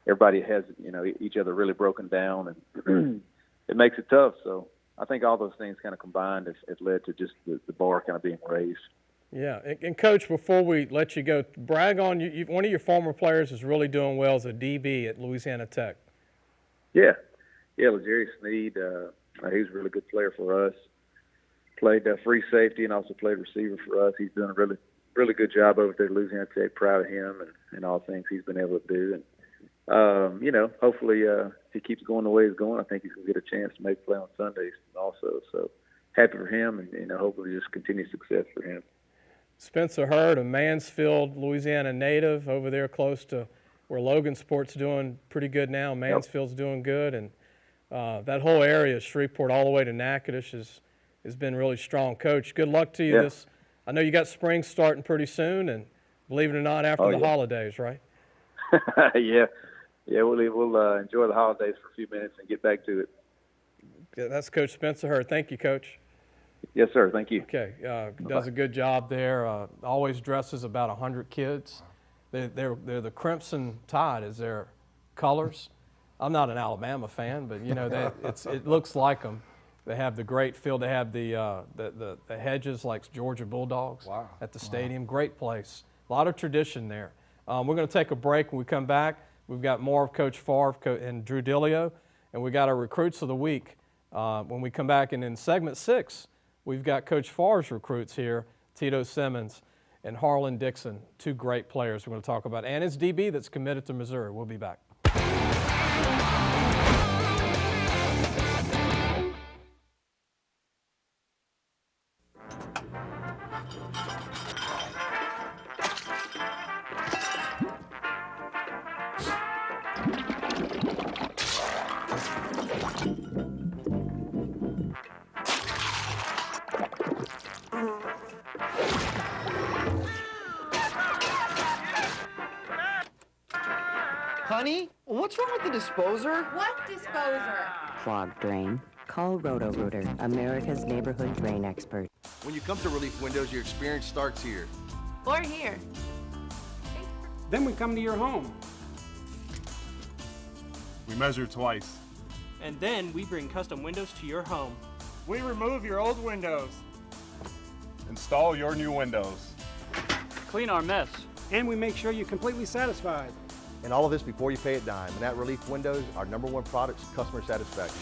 Speaker 20: everybody has, you know, each other really broken down, and it makes it tough. So I think all those things kind of combined have led to just the bar kind of being raised.
Speaker 1: Yeah, and Coach, before we let you go, brag on you. One of your former players is really doing well as a DB at Louisiana Tech.
Speaker 20: Yeah, Jerry Sneed. He's a really good player for us. Played free safety and also played receiver for us. He's done a really, really good job over there at Louisiana Tech. Proud of him and all things he's been able to do. And you know, hopefully if he keeps going the way he's going, I think he's going to get a chance to make play on Sundays also. So happy for him, and, you know, hopefully just continued success for him.
Speaker 1: Spencer Hurd, a Mansfield, Louisiana native over there close to where Logansport's doing pretty good now. Mansfield's doing good, and that whole area, Shreveport all the way to Natchitoches, has been really strong. Coach, good luck to you. I know you got spring starting pretty soon, and believe it or not, after the holidays, right?
Speaker 20: Yeah, we'll enjoy the holidays for a few minutes and get back to it.
Speaker 1: That's Coach Spencer Hurd. Thank you, Coach.
Speaker 20: Yes, sir. Thank you.
Speaker 1: Okay. Does a good job there. Always dresses about 100 kids. They're the Crimson Tide is their colors. I'm not an Alabama fan, but, you know, it looks like them. They have the great field. They have the hedges like Georgia Bulldogs at the stadium. Great place. A lot of tradition there. We're going to take a break. When we come back, we've got more of Coach Favre and Drew Dilio, and we got our recruits of the week. When we come back, and in segment 6, we've got Coach Favre's recruits here, Tito Simmons and Harlan Dixon, 2 great players we're going to talk about, and his DB that's committed to Missouri. We'll be back.
Speaker 3: Honey, what's wrong with the disposer? What disposer?
Speaker 10: Clogged drain? Call Roto-Rooter, America's neighborhood drain expert.
Speaker 2: When you come to Relief Windows, your experience starts here.
Speaker 3: Or here.
Speaker 4: Then we come to your home.
Speaker 7: We measure twice.
Speaker 6: And then we bring custom windows to your home.
Speaker 7: We remove your old windows. Install your new windows.
Speaker 6: Clean our mess.
Speaker 4: And we make sure you're completely satisfied.
Speaker 2: And all of this before you pay a dime. And at Relief Windows, our #1 product is customer satisfaction.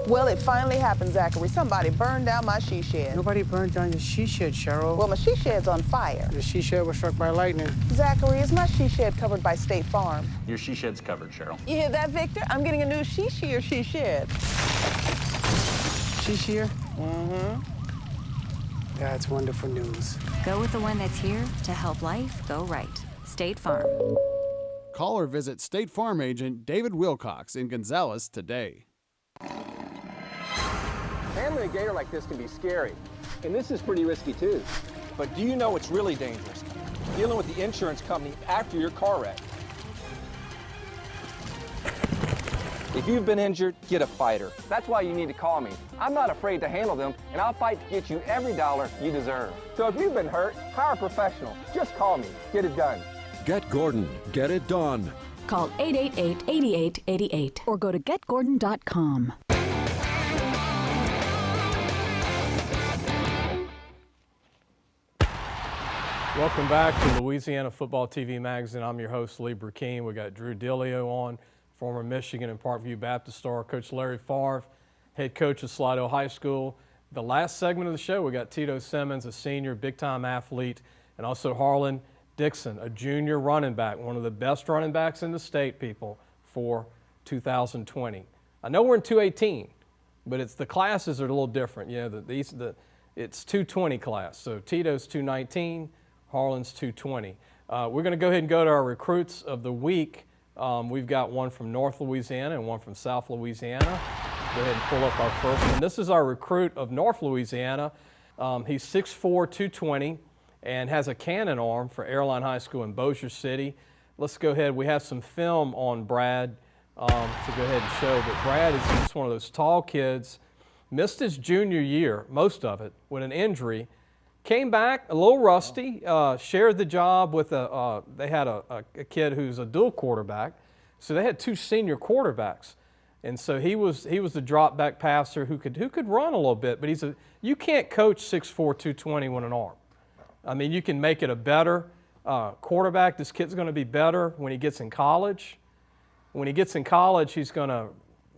Speaker 9: Well, it finally happened, Zachary. Somebody burned down my she shed.
Speaker 21: Nobody burned down your she shed, Cheryl.
Speaker 9: Well, my she shed's on fire.
Speaker 21: The she shed was struck by lightning.
Speaker 9: Zachary, is my she shed covered by State Farm?
Speaker 22: Your she shed's covered, Cheryl.
Speaker 9: You hear that, Victor? I'm getting a new she shed.
Speaker 21: She shear? Mm-hmm. That's wonderful news.
Speaker 19: Go with the one that's here to help life go right. State Farm.
Speaker 15: Call or visit State Farm agent David Wilcox in Gonzales today.
Speaker 17: Handling a gator like this can be scary, and this is pretty risky too. But do you know what's really dangerous? Dealing with the insurance company after your car wreck. If you've been injured, get a fighter. That's why you need to call me. I'm not afraid to handle them, and I'll fight to get you every dollar you deserve. So if you've been hurt, hire a professional. Just call me. Get it done.
Speaker 18: Get Gordon. Get it done.
Speaker 23: Call 888-8888 or go to getgordon.com.
Speaker 1: Welcome back to Louisiana Football TV Magazine. I'm your host, Lee Burkeen. We got Drew Dilio on, former Michigan and Parkview Baptist star, Coach Larry Favre, head coach of Slidell High School. The last segment of the show, we got Tito Simmons, a senior, big-time athlete, and also Harlan Dixon, a junior running back, one of the best running backs in the state, people, for 2020. I know we're in 218, but it's the classes are a little different. You know, it's 220 class. So Tito's 219, Harlan's 220. We're going to go ahead and go to our recruits of the week. We've got one from North Louisiana and one from South Louisiana. Go ahead and pull up our first one. This is our recruit of North Louisiana. He's 6'4", 220, and has a cannon arm for Airline High School in Bossier City. Let's go ahead. We have some film on Brad to go ahead and show. But Brad is just one of those tall kids. Missed his junior year, most of it, with an injury. Came back a little rusty, shared the job with they had a kid who's a dual quarterback. So they had 2 senior quarterbacks. And so he was the drop back passer who could run a little bit, but you can't coach 6'4", 220 with an arm. I mean, you can make it a better quarterback. This kid's going to be better when he gets in college. When he gets in college, he's going to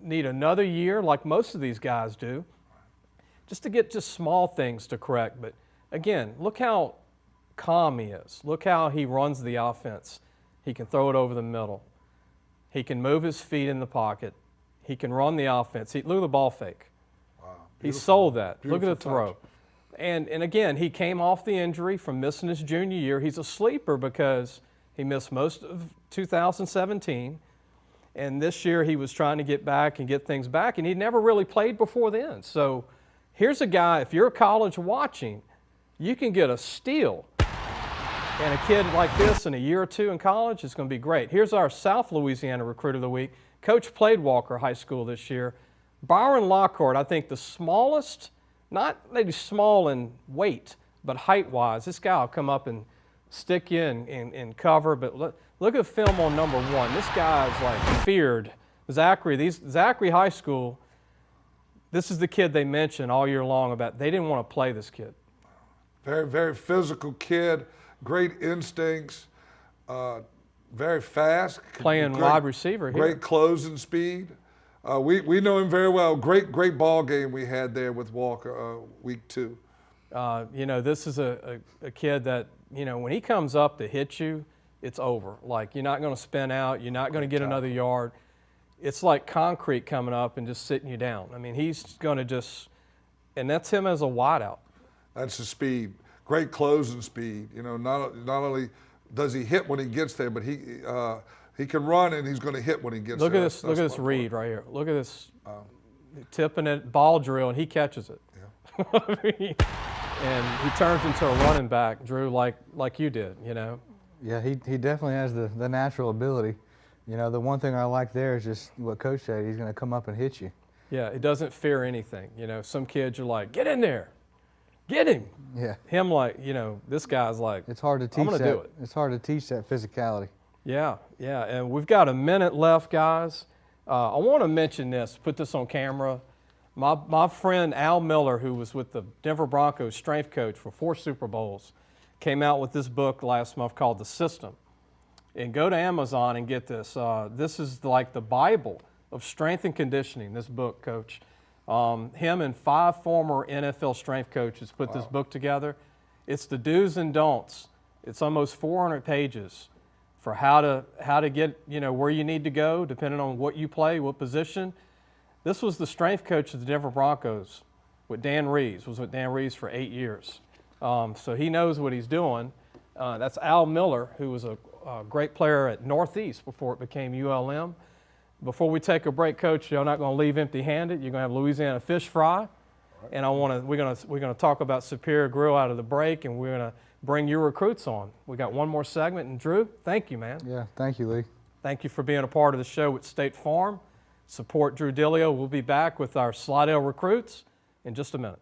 Speaker 1: need another year, like most of these guys do, just to get just small things to correct. But again, look how calm he is. Look how he runs the offense. He can throw it over the middle. He can move his feet in the pocket. He can run the offense. Look at the ball fake.
Speaker 16: Wow,
Speaker 1: he sold that. Look
Speaker 16: beautiful
Speaker 1: at the throw. And again, he came off the injury from missing his junior year. He's a sleeper because he missed most of 2017. And this year he was trying to get back and get things back, and he'd never really played before then. So here's a guy, if you're a college watching, you can get a steal. And a kid like this in a year or two in college is going to be great. Here's our South Louisiana Recruit of the Week. Coach played Walker High School this year. Byron Lockhart, I think the smallest, not maybe small in weight, but height-wise. This guy will come up and stick you in cover. But Look at film on number 1. This guy is like feared. Zachary High School, this is the kid they mentioned all year long about. They didn't want to play this kid.
Speaker 16: Very, very physical kid, great instincts, very fast.
Speaker 1: Playing wide receiver here.
Speaker 16: Great closing speed. We know him very well. Great ball game we had there with Walker week 2.
Speaker 1: You know, this is a kid that, you know, when he comes up to hit you, it's over. Like, you're not going to spin out. You're not going to get another yard. It's like concrete coming up and just sitting you down. I mean, he's going to just, and that's him as a wideout.
Speaker 16: That's the speed. Great closing speed. You know, not only does he hit when he gets there, but he can run and he's going to hit when he gets
Speaker 1: there.
Speaker 16: Look
Speaker 1: at this read right here. Look at this tipping it, ball drill, and he catches it. Yeah. And he turns into a running back, Drew, like you did, you know.
Speaker 13: Yeah, he definitely has the natural ability. You know, the one thing I like there is just what Coach said. He's going to come up and hit you.
Speaker 1: Yeah, he doesn't fear anything. You know, some kids are like, get in there. Get him.
Speaker 13: Yeah.
Speaker 1: Him like, you know, this guy's like,
Speaker 13: it's hard to teach
Speaker 1: I'm going to do it.
Speaker 13: It's hard to teach that physicality.
Speaker 1: Yeah, yeah. And we've got a minute left, guys. I want to mention this, put this on camera. My friend Al Miller, who was with the Denver Broncos strength coach for 4 Super Bowls, came out with this book last month called The System. And go to Amazon and get this. This is like the Bible of strength and conditioning, this book, Coach. Him and 5 former NFL strength coaches put this book together. It's the do's and don'ts. It's almost 400 pages for how to get, you know, where you need to go, depending on what you play, what position. This was the strength coach of the Denver Broncos with Dan Reeves, was with Dan Reeves for 8 years. So he knows what he's doing. That's Al Miller, who was a great player at Northeast before it became ULM. Before we take a break, Coach, you're not going to leave empty-handed. You're going to have Louisiana fish fry, and we're going to talk about Superior Grill out of the break, and we're going to bring your recruits on. We got one more segment, and Drew, thank you, man.
Speaker 13: Yeah, thank you, Lee.
Speaker 1: Thank you for being a part of the show with State Farm. Support Drew Dilio. We'll be back with our Slidell recruits in just a minute.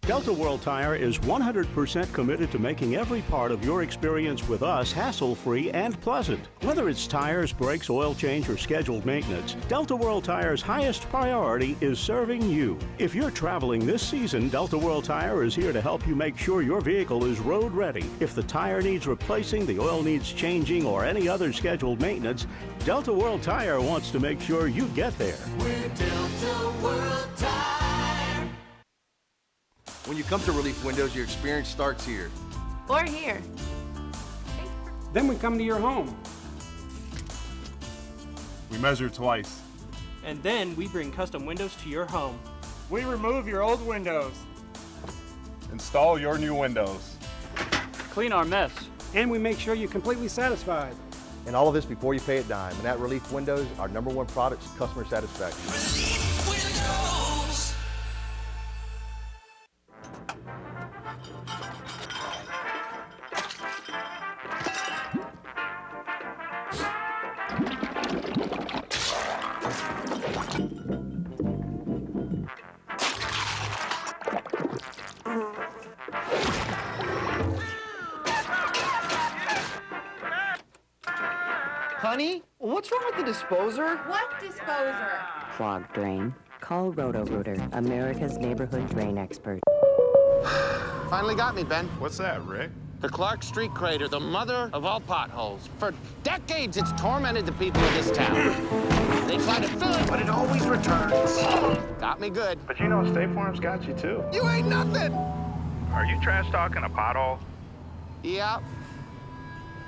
Speaker 12: Delta World Tire is 100% committed to making every part of your experience with us hassle-free and pleasant. Whether it's tires, brakes, oil change, or scheduled maintenance, Delta World Tire's highest priority is serving you. If you're traveling this season, Delta World Tire is here to help you make sure your vehicle is road ready. If the tire needs replacing, the oil needs changing, or any other scheduled maintenance, Delta World Tire wants to make sure you get there.
Speaker 8: We're Delta World Tire.
Speaker 2: When you come to Relief Windows, your experience starts here.
Speaker 3: Or here.
Speaker 4: Then we come to your home.
Speaker 7: We measure twice.
Speaker 6: And then we bring custom windows to your home.
Speaker 7: We remove your old windows. Install your new windows.
Speaker 6: Clean our mess.
Speaker 4: And we make sure you're completely satisfied.
Speaker 2: And all of this before you pay a dime. And at Relief Windows, our #1 product is customer satisfaction.
Speaker 8: Relief Windows.
Speaker 21: Honey, what's wrong with the disposer?
Speaker 3: What disposer?
Speaker 10: Clogged drain? Call Roto-Rooter, America's neighborhood drain expert.
Speaker 21: Finally got me, Ben.
Speaker 7: What's that, Rick?
Speaker 21: The Clark Street crater, the mother of all potholes. For decades, it's tormented the people of this town. They try to fill it, but it always returns. Got me good.
Speaker 7: But you know State Farm's got you, too.
Speaker 21: You ain't nothing!
Speaker 7: Are you trash talking a pothole?
Speaker 21: Yeah.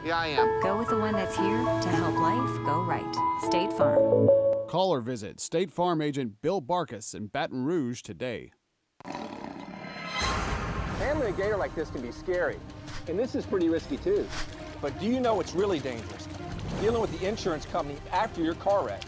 Speaker 21: Yeah, I am.
Speaker 19: Go with the one that's here to help life go right. State Farm.
Speaker 15: Call or visit State Farm agent Bill Barkus in Baton Rouge today.
Speaker 17: Handling a gator like this can be scary, and this is pretty risky too. But do you know what's really dangerous? Dealing with the insurance company after your car wreck.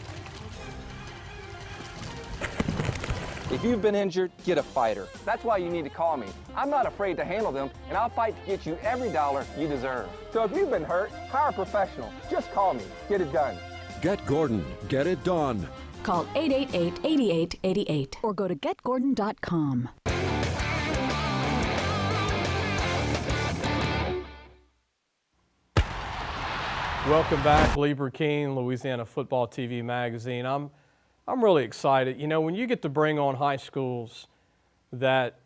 Speaker 17: If you've been injured, get a fighter. That's why you need to call me. I'm not afraid to handle them, and I'll fight to get you every dollar you deserve. So if you've been hurt, hire a professional. Just call me. Get it done.
Speaker 18: Get Gordon. Get it done.
Speaker 23: Call 888-8888 or go to getgordon.com.
Speaker 1: Welcome back, Lee Burkeen, Louisiana Football TV Magazine. I'm really excited. You know, when you get to bring on high schools that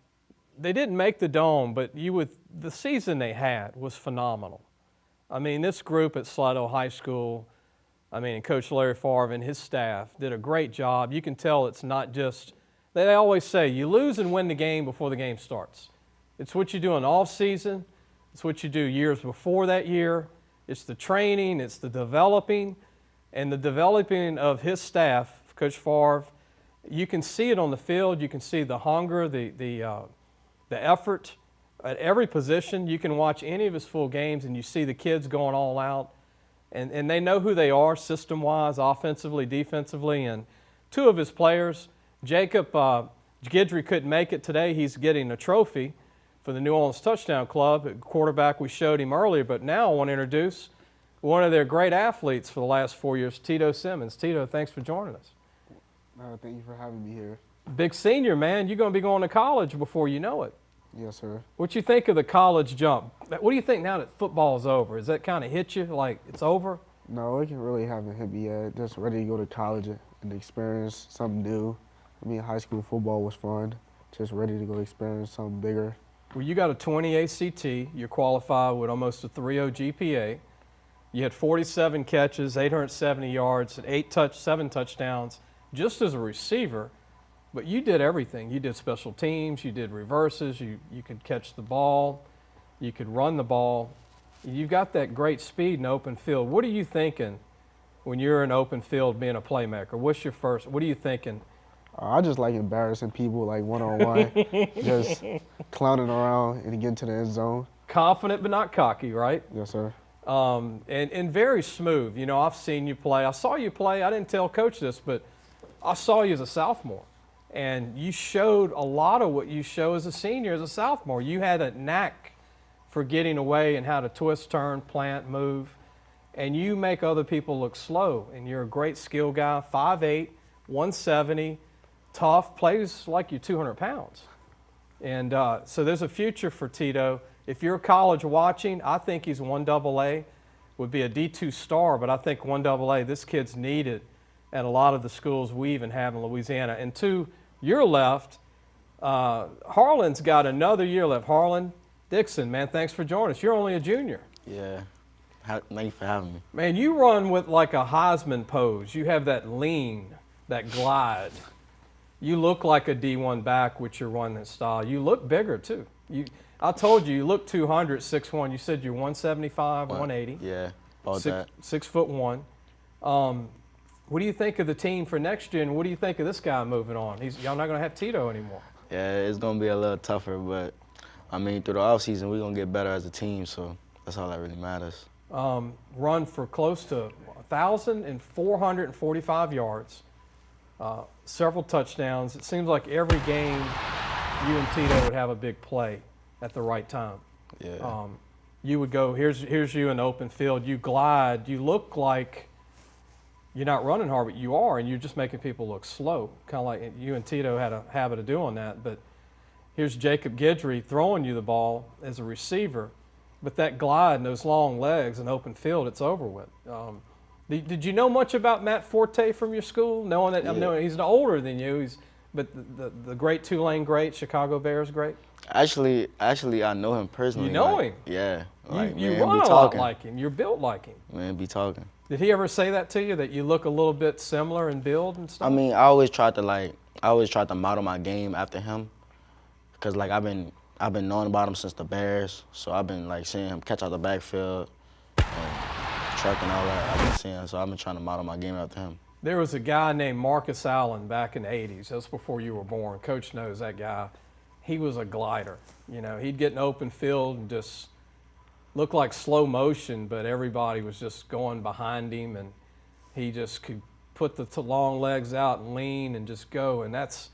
Speaker 1: they didn't make the Dome, but the season they had was phenomenal. I mean, this group at Slidell High School, Coach Larry Favre and his staff did a great job. You can tell it's not just, they always say, you lose and win the game before the game starts. It's what you do in off season. It's what you do years before that year. It's the training, it's the developing, and the developing of his staff, Coach Favre. You can see it on the field. You can see the hunger, the effort at every position. You can watch any of his full games, and you see the kids going all out. And they know who they are system-wise, offensively, defensively. And two of his players, Jacob Guidry couldn't make it today. He's getting a trophy for the New Orleans Touchdown Club, quarterback we showed him earlier. But now I want to introduce one of their great athletes for the last 4 years, Tito Simmons. Tito, thanks for joining us.
Speaker 5: Thank you for having me here.
Speaker 1: Big senior, man. You're going to be going to college before you know it.
Speaker 5: Yes, sir.
Speaker 1: What you think of the college jump? What do you think now that football's over? Does that kind of hit you like it's over?
Speaker 5: No, it really haven't hit me yet. Just ready to go to college and experience something new. High school football was fun. Just ready to go experience something bigger.
Speaker 1: Well, you got a 20 ACT. You're qualified with almost a 3.0 GPA. You had 47 catches, 870 yards, and 7 touchdowns just as a receiver. But you did everything. You did special teams. You did reverses. You could catch the ball. You could run the ball. You've got that great speed in open field. What are you thinking when you're in open field being a playmaker? What are you thinking?
Speaker 5: I just like embarrassing people like one-on-one, just clowning around and getting to the end zone.
Speaker 1: Confident but not cocky, right?
Speaker 5: Yes, sir.
Speaker 1: And very smooth. You know, I've seen you play. I saw you play. I didn't tell Coach this, but I saw you as a sophomore. And you showed a lot of what you show as a senior, as a sophomore. You had a knack for getting away and how to twist, turn, plant, move. And you make other people look slow. And you're a great skill guy, 5'8", 170, tough, plays like you're 200 pounds. And so there's a future for Tito. If you're college watching, I think he's 1AA, would be a D2 star, but I think 1AA, this kid's needed at a lot of the schools we even have in Louisiana. And to your left, Harlan's got another year left. Harlan Dixon, man, thanks for joining us. You're only a junior.
Speaker 14: Yeah, thank you for having me.
Speaker 1: Man, you run with like a Heisman pose. You have that lean, that glide. You look like a D1 back with your running style. You look bigger, too. I told you look 200, 6'1". You said you're 175, 180.
Speaker 14: Yeah, about that.
Speaker 1: 6'1". What do you think of the team for next year, and what do you think of this guy moving on? Y'all not going to have Tito anymore.
Speaker 14: Yeah, it's going to be a little tougher, but, through the offseason, we're going to get better as a team, so that's all that really matters.
Speaker 1: Run for close to 1,445 yards, several touchdowns. It seems like every game you and Tito would have a big play at the right time.
Speaker 14: Yeah.
Speaker 1: You would go, here's you in the open field. You glide. You look like you're not running hard, but you are, and you're just making people look slow, kind of like you and Tito had a habit of doing that. But here's Jacob Guidry throwing you the ball as a receiver, but that glide and those long legs in open field, it's over with. Did you know much about Matt Forte from your school, knowing that knowing he's older than you, but the great Tulane great, Chicago Bears great?
Speaker 14: Actually, I know him personally.
Speaker 1: You know him?
Speaker 14: Yeah.
Speaker 1: You run a lot like him. You're built like him.
Speaker 14: Man, be talking.
Speaker 1: Did he ever say that to you, that you look a little bit similar in build and stuff?
Speaker 14: I always tried to model my game after him, because I've been knowing about him since the Bears, so I've been seeing him catch out the backfield and truck and all that. I've been seeing, so I've been trying to model my game after him.
Speaker 1: There was a guy named Marcus Allen back in the 80s. That's before you were born. Coach knows that guy. He was a glider. You know, he'd get in open field and just look like slow motion, but everybody was just going behind him, and he just could put the long legs out and lean and just go. And that's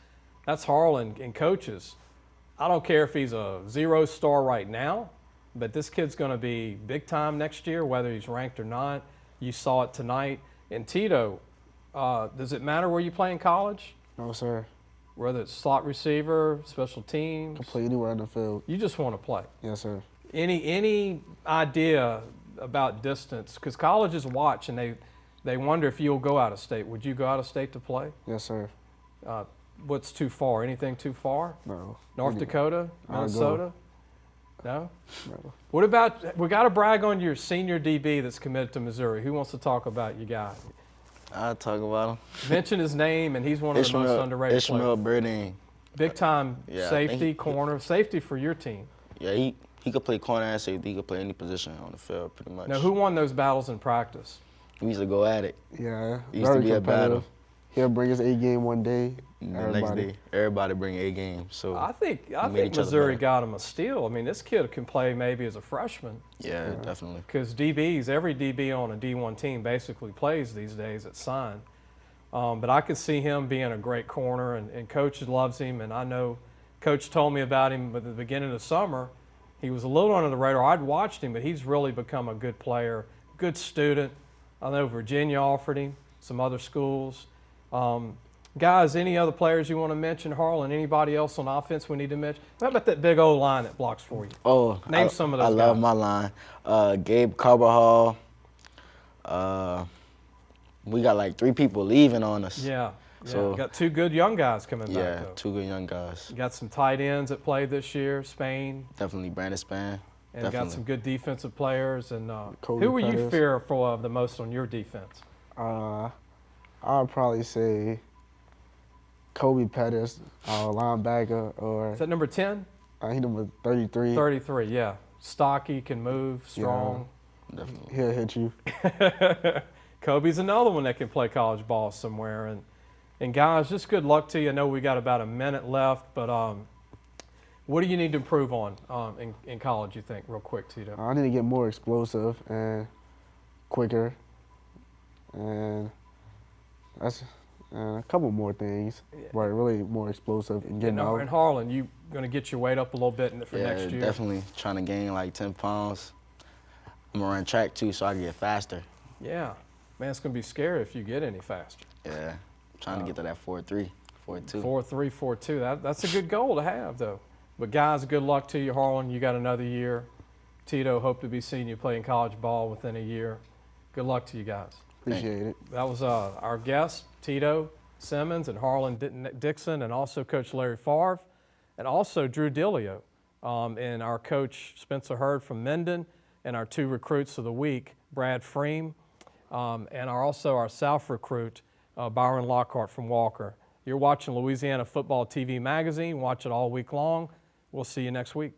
Speaker 1: Harlan and coaches. I don't care if he's a 0 star right now, but this kid's going to be big time next year, whether he's ranked or not. You saw it tonight. And Tito, does it matter where you play in college?
Speaker 5: No, sir.
Speaker 1: Whether it's slot receiver, special teams?
Speaker 5: Can play anywhere on the field.
Speaker 1: You just want to play?
Speaker 5: Yes, sir.
Speaker 1: Any idea about distance, because colleges watch and they wonder if you'll go out of state. Would you go out of state to play?
Speaker 5: Yes, sir.
Speaker 1: What's too far? Anything too far?
Speaker 5: No.
Speaker 1: North Dakota,
Speaker 5: I'll
Speaker 1: Minnesota? No?
Speaker 5: No.
Speaker 1: What about, we got to brag on your senior DB that's committed to Missouri. Who wants to talk about your guy?
Speaker 14: I'll talk about him.
Speaker 1: Mention his name, and he's one of the most underrated
Speaker 14: Ishmael
Speaker 1: players.
Speaker 14: Burdine.
Speaker 1: Big time
Speaker 14: Yeah, I
Speaker 1: safety,
Speaker 14: think
Speaker 1: corner, safety for your team.
Speaker 14: Yeah, he could play corner and safety. He could play any position on the field, pretty much.
Speaker 1: Now, who won those battles in practice?
Speaker 14: We used to go at it.
Speaker 5: Yeah,
Speaker 14: It used to be a battle.
Speaker 5: He'll bring his A game one day.
Speaker 14: The next day, everybody bring A game. So
Speaker 1: I think
Speaker 14: we made each other
Speaker 1: Missouri
Speaker 14: better.
Speaker 1: got him a steal. I mean, this kid can play maybe as a freshman.
Speaker 14: Yeah, definitely.
Speaker 1: Because DBs, every DB on a D1 team basically plays these days at sign. But I could see him being a great corner, and Coach loves him. And I know Coach told me about him at the beginning of the summer. He was a little under the radar. I'd watched him, but he's really become a good player, good student. I know Virginia offered him, some other schools. Guys, any other players you want to mention, Harlan? Anybody else on offense we need to mention? How about that big old line that blocks for you?
Speaker 14: Oh,
Speaker 1: Name some of those
Speaker 14: I love
Speaker 1: guys.
Speaker 14: my line. Gabe Carbajal. We got like 3 people leaving on us.
Speaker 1: Yeah.
Speaker 14: So
Speaker 1: Got 2 good young guys coming back,
Speaker 14: yeah,
Speaker 1: though.
Speaker 14: 2 good young guys.
Speaker 1: You got some tight ends that played this year, Spain.
Speaker 14: Definitely Brandon Span.
Speaker 1: And
Speaker 14: Definitely.
Speaker 1: got some good defensive players. And
Speaker 5: Cody
Speaker 1: who were you
Speaker 5: Pettis.
Speaker 1: fearful of the most on your defense?
Speaker 5: I'd probably say Kobe Pettis, linebacker, or
Speaker 1: Is that number 10?
Speaker 5: he number 33.
Speaker 1: 33, yeah. Stocky, can move, strong.
Speaker 14: Definitely.
Speaker 5: He'll hit you.
Speaker 1: Kobe's another one that can play college ball somewhere. And guys, just good luck to you. I know we got about a minute left, but what do you need to improve on in college, you think, real quick, Tito?
Speaker 5: I need to get more explosive and quicker, and that's a couple more things, but really more explosive and getting out.
Speaker 1: And Harlan, you going to get your weight up a little bit for
Speaker 14: Yeah,
Speaker 1: next year?
Speaker 14: definitely trying to gain like 10 pounds. I'm gonna run track too, so I can get faster.
Speaker 1: Yeah. Man, it's going to be scary if you get any faster.
Speaker 14: Yeah, trying to get to that 4.3, 4.2.
Speaker 1: 4.3, 4.2. That's a good goal to have, though. But guys, good luck to you, Harlan. You got another year. Tito, hope to be seeing you playing college ball within a year. Good luck to you guys.
Speaker 5: Appreciate it.
Speaker 1: That was our guest, Tito Simmons, and Harlan Dixon, and also Coach Larry Favre, and also Drew Dilio, and our coach Spencer Hurd from Minden, and our 2 recruits of the week, Brad Freem, and also our South recruit, Byron Lockhart from Walker. You're watching Louisiana Football TV Magazine. Watch it all week long. We'll see you next week.